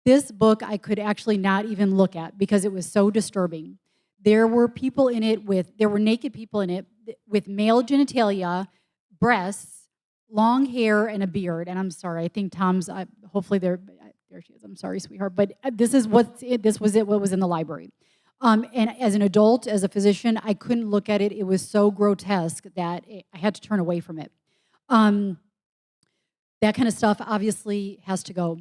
This book I could actually not even look at because it was so disturbing. There were people in it there were naked people in it with male genitalia, breasts, long hair, and a beard. And I'm sorry, I think Tom's, hopefully there she is. I'm sorry, sweetheart. But this was what was in the library. And as an adult, as a physician, I couldn't look at it. It was so grotesque that I had to turn away from it. That kind of stuff obviously has to go.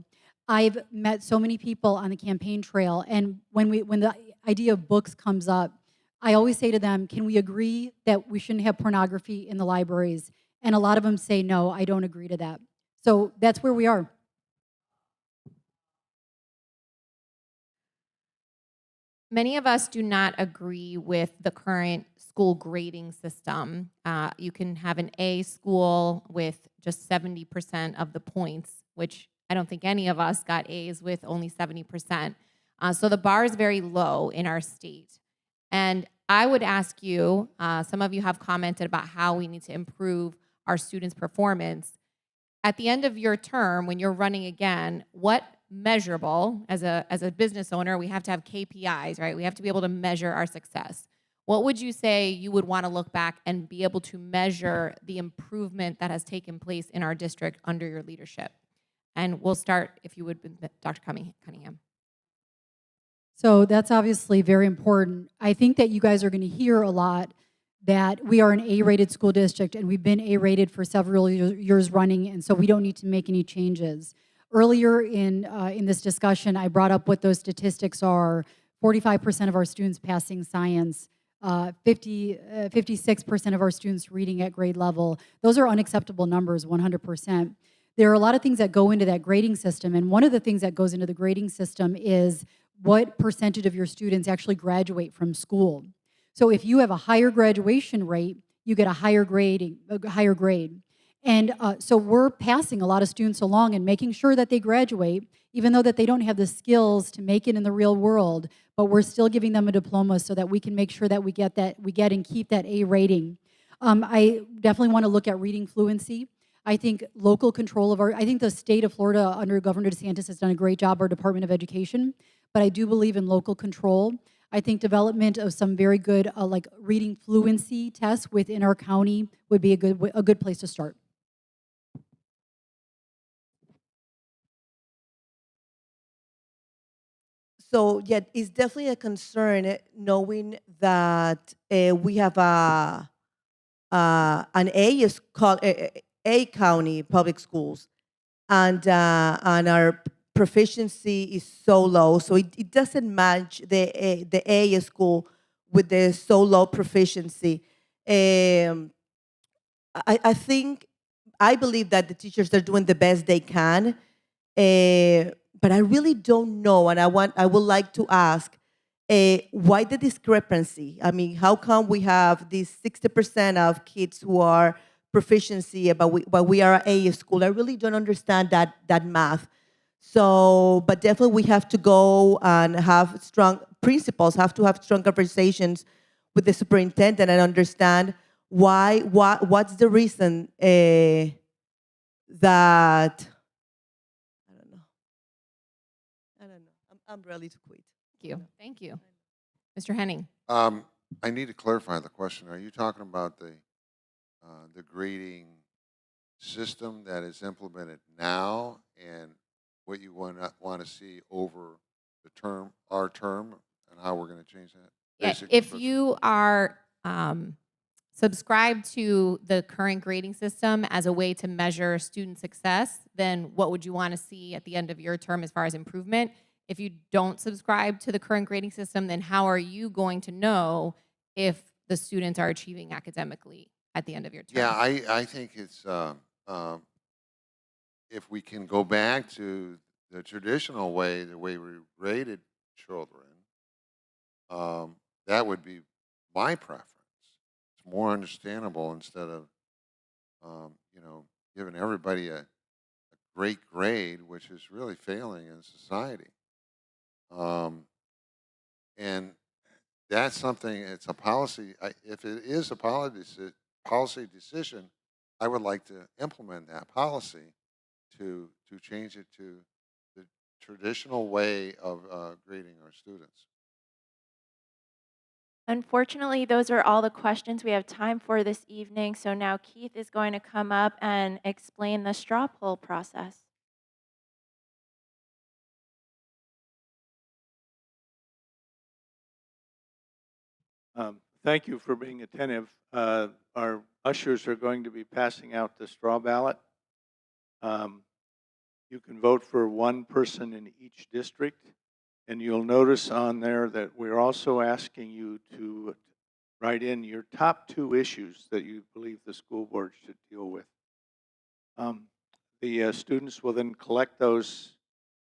I've met so many people on the campaign trail, and when the idea of books comes up, I always say to them, can we agree that we shouldn't have pornography in the libraries? And a lot of them say, no, I don't agree to that. So that's where we are. Many of us do not agree with the current school grading system. You can have an A school with just 70% of the points, which I don't think any of us got A's with only 70%. So the bar is very low in our state. And I would ask you, some of you have commented about how we need to improve our students' performance. At the end of your term, when you're running again, what measurable, as a business owner, we have to have KPIs, right? We have to be able to measure our success. What would you say you would want to look back and be able to measure the improvement that has taken place in our district under your leadership? And we'll start, if you would, with Dr. Cunningham. So that's obviously very important. I think that you guys are going to hear a lot that we are an A-rated school district, and we've been A-rated for several years running, and so we don't need to make any changes. Earlier in this discussion, I brought up what those statistics are. 45% of our students passing science, 56% of our students reading at grade level. Those are unacceptable numbers, 100%. There are a lot of things that go into that grading system, and one of the things that goes into the grading system is what percentage of your students actually graduate from school. So if you have a higher graduation rate, you get a higher grade. And so we're passing a lot of students along and making sure that they graduate, even though that they don't have the skills to make it in the real world, but we're still giving them a diploma so that we can make sure that we get and keep that A rating. I definitely want to look at reading fluency. I think local control of I think the state of Florida under Governor DeSantis has done a great job, our Department of Education, but I do believe in local control. I think development of some very good like reading fluency tests within our county would be a good place to start. So yeah, it's definitely a concern knowing that we have an A county public schools, and our proficiency is so low, so it doesn't match the A school with the so low proficiency. I believe that the teachers are doing the best they can, but I really don't know, and I would like to ask why the discrepancy. I mean, how come we have these 60% of kids who are proficiency, but we are A school? I really don't understand that math. So, but definitely we have to go and have strong principals, have to have strong conversations with the superintendent and understand what's the reason that, I don't know. I'm ready to quit. Thank you. Mr. Henning. I need to clarify the question. Are you talking about the grading system that is implemented now and what you want to see over our term, and how we're going to change that? Yeah, if you are subscribed to the current grading system as a way to measure student success, then what would you want to see at the end of your term as far as improvement? If you don't subscribe to the current grading system, then how are you going to know if the students are achieving academically at the end of your term? Yeah, I think it's if we can go back to the traditional way, the way we graded children, that would be my preference. It's more understandable instead of, giving everybody a great grade, which is really failing in society. And that's something, it's a policy. If it is a policy decision, I would like to implement that policy to change it to the traditional way of grading our students. Unfortunately, those are all the questions we have time for this evening. So now Keith is going to come up and explain the straw poll process. Thank you for being attentive. Our ushers are going to be passing out the straw ballot. You can vote for one person in each district, and you'll notice on there that we're also asking you to write in your top 2 issues that you believe the school board should deal with. The students will then collect those.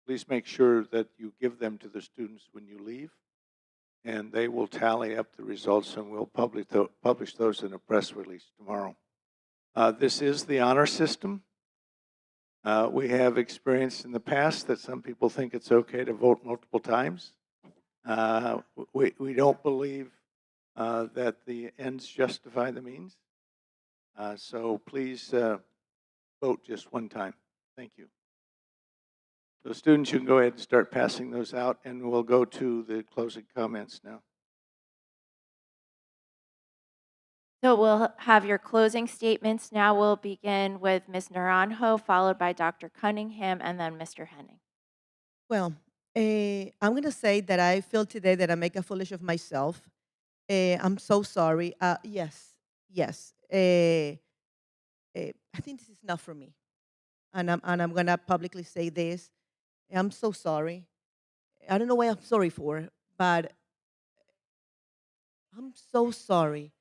Please make sure that you give them to the students when you leave, and they will tally up the results, and we'll publish those in a press release tomorrow. This is the honor system. We have experienced in the past that some people think it's okay to vote multiple times. We don't believe that the ends justify the means. So please vote just one time. Thank you. So students, you can go ahead and start passing those out, and we'll go to the closing comments now. So we'll have your closing statements now. We'll begin with Ms. Naranjo, followed by Dr. Cunningham, and then Mr. Henning. Well, I'm going to say that I feel today that I make a foolish of myself. I'm so sorry. Yes. I think this is not for me. And I'm going to publicly say this. I'm so sorry. I don't know what I'm sorry for, but I'm so sorry.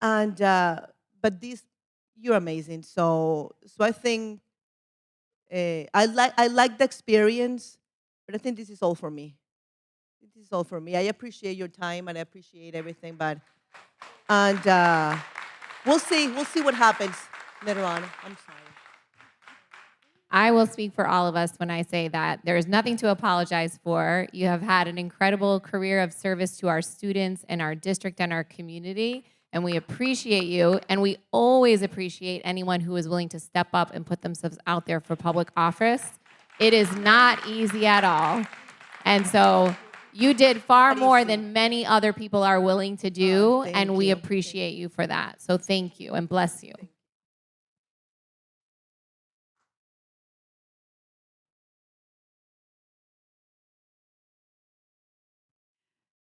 And but you're amazing. So I think I like the experience, but I think this is all for me. This is all for me. I appreciate your time and I appreciate everything, but we'll see what happens later on. I'm sorry. I will speak for all of us when I say that there is nothing to apologize for. You have had an incredible career of service to our students and our district and our community, and we appreciate you. And we always appreciate anyone who is willing to step up and put themselves out there for public office. It is not easy at all. And so you did far more than many other people are willing to do, and we appreciate you for that. So thank you and bless you.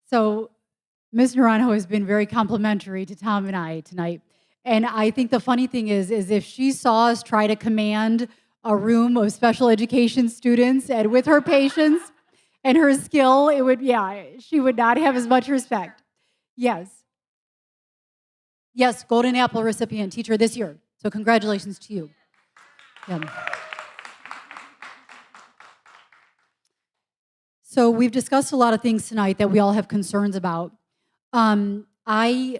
So Ms. Naranjo has been very complimentary to Tom and I tonight. And I think the funny thing is if she saw us try to command a room of special education students, and with her patience and her skill, she would not have as much respect. Yes, Golden Apple recipient teacher this year. So congratulations to you. Yeah. So we've discussed a lot of things tonight that we all have concerns about. I,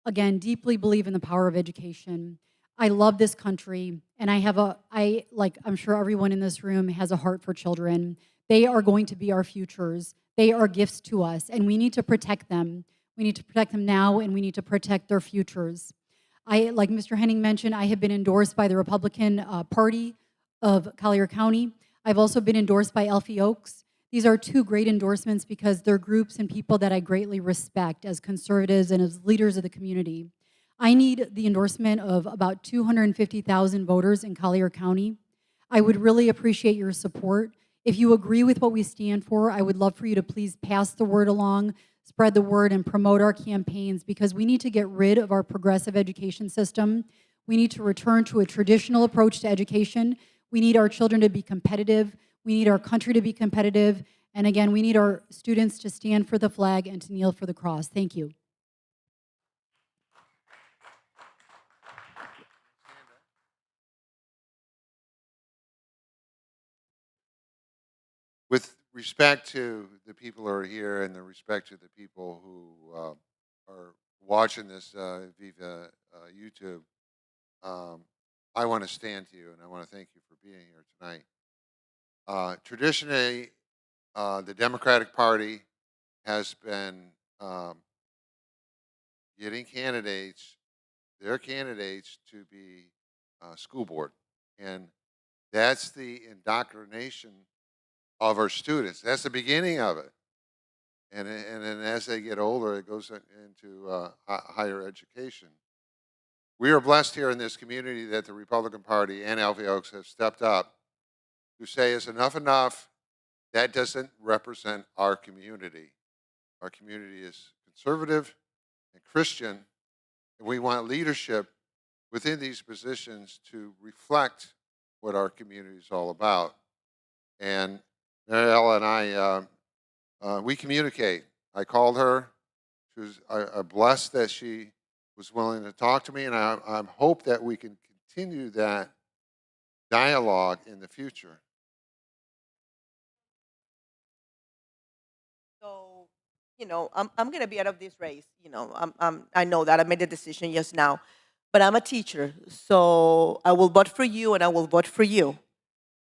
again, deeply believe in the power of education. I love this country, and I'm sure everyone in this room has a heart for children. They are going to be our futures. They are gifts to us, and we need to protect them. We need to protect them now, and we need to protect their futures. Like Mr. Henning mentioned, I have been endorsed by the Republican Party of Collier County. I've also been endorsed by Elfie Oaks. These are two great endorsements because they're groups and people that I greatly respect as conservatives and as leaders of the community. I need the endorsement of about 250,000 voters in Collier County. I would really appreciate your support. If you agree with what we stand for, I would love for you to please pass the word along, spread the word, and promote our campaigns, because we need to get rid of our progressive education system. We need to return to a traditional approach to education. We need our children to be competitive. We need our country to be competitive. And again, we need our students to stand for the flag and to kneel for the cross. Thank you. With respect to the people who are here and the respect to the people who are watching this via YouTube, I want to stand to you and I want to thank you for being here tonight. Traditionally, the Democratic Party has been getting their candidates to be school board. And that's the indoctrination of our students. That's the beginning of it. And then as they get older, it goes into higher education. We are blessed here in this community that the Republican Party and Elfie Oaks have stepped up to say is enough. That doesn't represent our community. Our community is conservative and Christian, and we want leadership within these positions to reflect what our community is all about. And Mariella and I, we communicate. I called her. She was blessed that she was willing to talk to me, and I hope that we can continue that dialogue in the future. So, I'm going to be out of this race. I know that I made the decision just now, but I'm a teacher, so I will vote for you, and I will vote for you.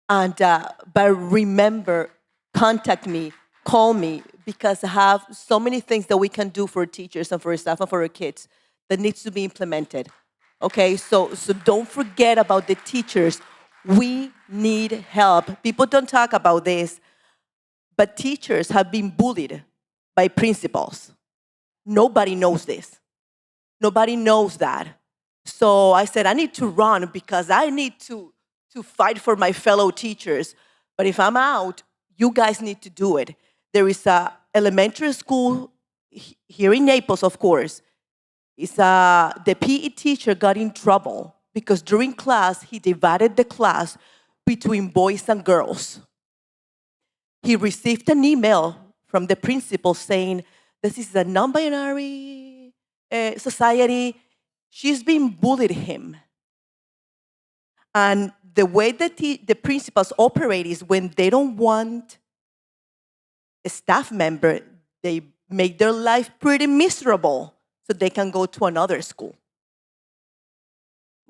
And but remember, contact me, call me, because I have so many things that we can do for teachers and for staff and for our kids that needs to be implemented. Okay, so don't forget about the teachers. We need help. People don't talk about this, but teachers have been bullied by principals. Nobody knows this. Nobody knows that. So I said, I need to run because I need to fight for my fellow teachers. But if I'm out, you guys need to do it. There is a elementary school here in Naples, of course. The PE teacher got in trouble because during class, he divided the class between boys and girls. He received an email from the principal saying, this is a non-binary society. She's been bullied him. And the way that the principals operate is when they don't want a staff member, they make their life pretty miserable so they can go to another school.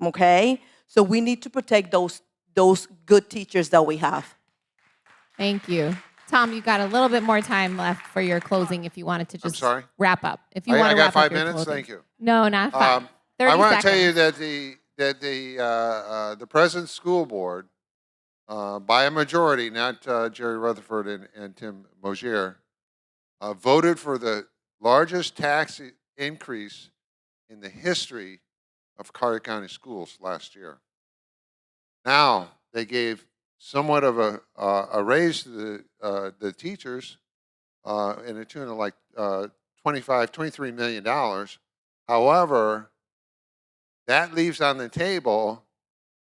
Okay? So we need to protect those good teachers that we have. Thank you. Tom, you got a little bit more time left for your closing if you wanted to just wrap up. If you want to I got wrap 5 up your minutes. closing. Thank you. No, not 5. 30 I want to seconds. tell you that the President's School Board, by a majority, not Jerry Rutherford and Tim Mosier, voted for the largest tax increase in the history of Collier County schools last year. Now they gave somewhat of a raise to the teachers in a tune of like $23 million. However, that leaves on the table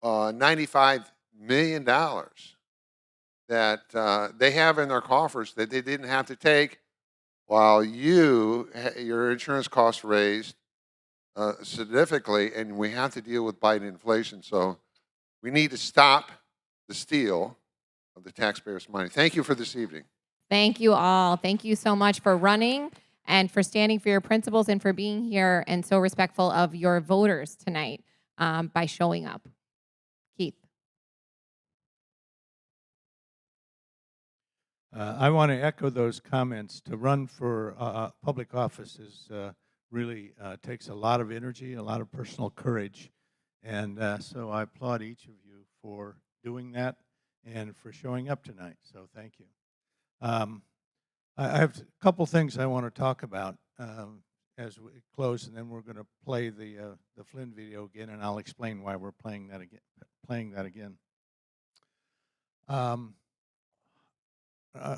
$95 million that they have in their coffers that they didn't have to take while your insurance costs raised significantly, and we have to deal with Biden inflation. So we need to stop the steal of the taxpayers' money. Thank you for this evening. Thank you all. Thank you so much for running and for standing for your principles and for being here and so respectful of your voters tonight by showing up. Keith. I want to echo those comments. To run for public office really takes a lot of energy, a lot of personal courage. And so I applaud each of you for doing that and for showing up tonight. So thank you. I have a couple things I want to talk about as we close, and then we're going to play the Flynn video again, and I'll explain why we're playing that again. I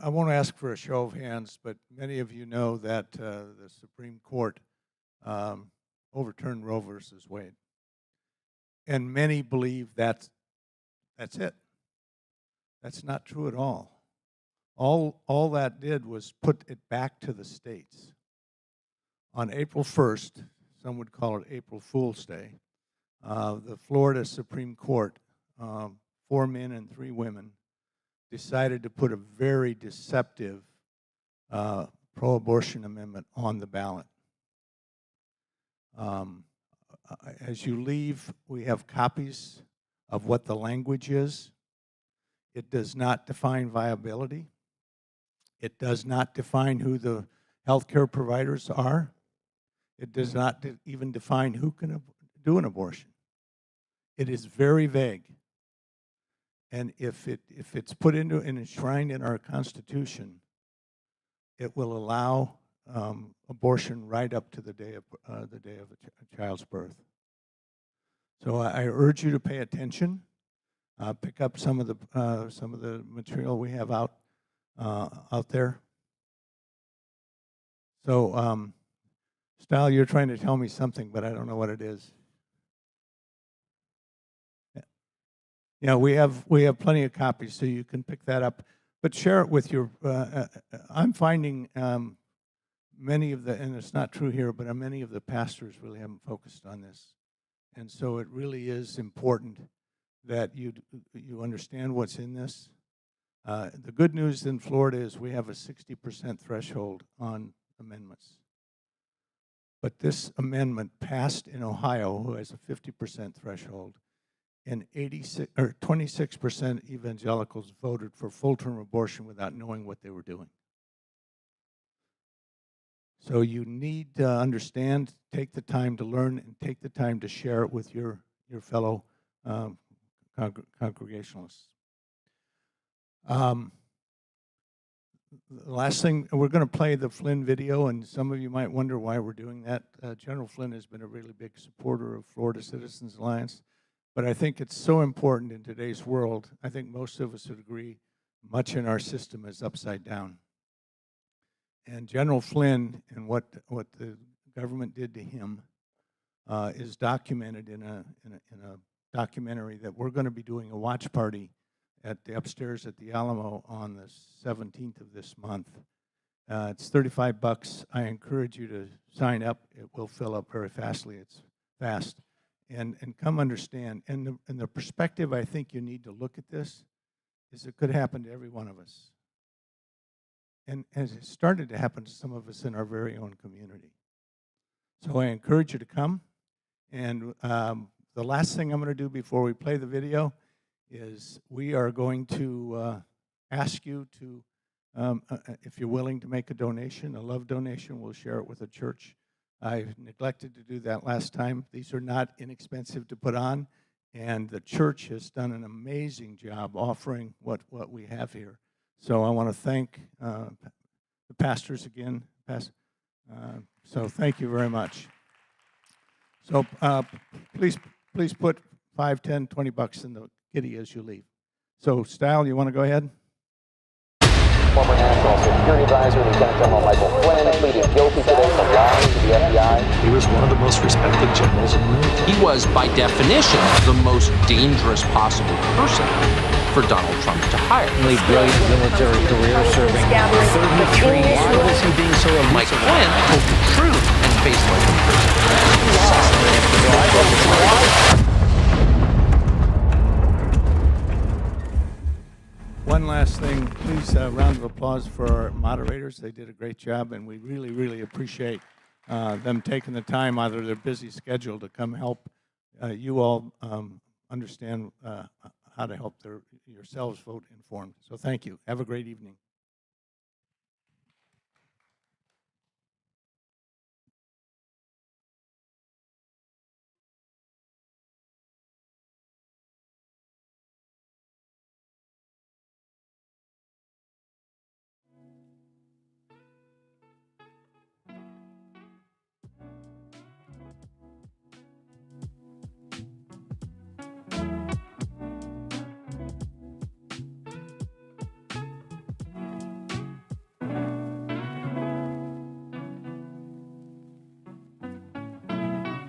won't ask for a show of hands, but many of you know that the Supreme Court overturned Roe versus Wade. And many believe that's it. That's not true at all. All that did was put it back to the states. On April 1st, some would call it April Fool's Day, the Florida Supreme Court, 4 men and 3 women, decided to put a very deceptive pro-abortion amendment on the ballot. As you leave, we have copies of what the language is. It does not define viability. It does not define who the healthcare providers are. It does not even define who can do an abortion. It is very vague. And if it's put into and enshrined in our Constitution, it will allow abortion right up to the day of a child's birth. So I urge you to pay attention. Pick up some of the material we have out there. So, Stal, you're trying to tell me something, but I don't know what it is. Yeah, we have plenty of copies, so you can pick that up. But share it with your. I'm finding many of the, and it's not true here, but many of the pastors really haven't focused on this, and so it really is important that you understand what's in this. The good news in Florida is we have a 60% threshold on amendments. But this amendment passed in Ohio, who has a 50% threshold, and 26% evangelicals voted for full-term abortion without knowing what they were doing. So you need to understand, take the time to learn, and take the time to share it with your fellow congregationalists. The last thing, we're going to play the Flynn video, and some of you might wonder why we're doing that. General Flynn has been a really big supporter of Florida Citizens Alliance, but I think it's so important in today's world. I think most of us would agree much in our system is upside down. And General Flynn and what the government did to him is documented in a documentary that we're going to be doing a watch party at the upstairs at the Alamo on the 17th of this month. It's $35. I encourage you to sign up. It will fill up very fastly. It's fast. And come understand. And the perspective I think you need to look at this is it could happen to every one of us. And as it started to happen to some of us in our very own community. So I encourage you to come. And the last thing I'm going to do before we play the video is we are going to ask you to, if you're willing to make a donation, a love donation, we'll share it with the church. I neglected to do that last time. These are not inexpensive to put on, and the church has done an amazing job offering what we have here. So I want to thank the pastors again. So thank you very much. So please put $5, $10, $20 in the kitty as you leave. So, Style, you want to go ahead? Former National Security Advisor, Lieutenant General Michael Flynn, pleaded guilty today to lying to the FBI. He was one of the most respected generals in the military. He was, by definition, the most dangerous possible person for Donald Trump to hire. Brilliant military career serving 33. Why was he being so elusive? Mike Flynn told the truth and faced life in prison. One last thing, please, a round of applause for our moderators. They did a great job, and we really, really appreciate them taking the time out of their busy schedule to come help you all understand how to help yourselves vote informed. So thank you. Have a great evening.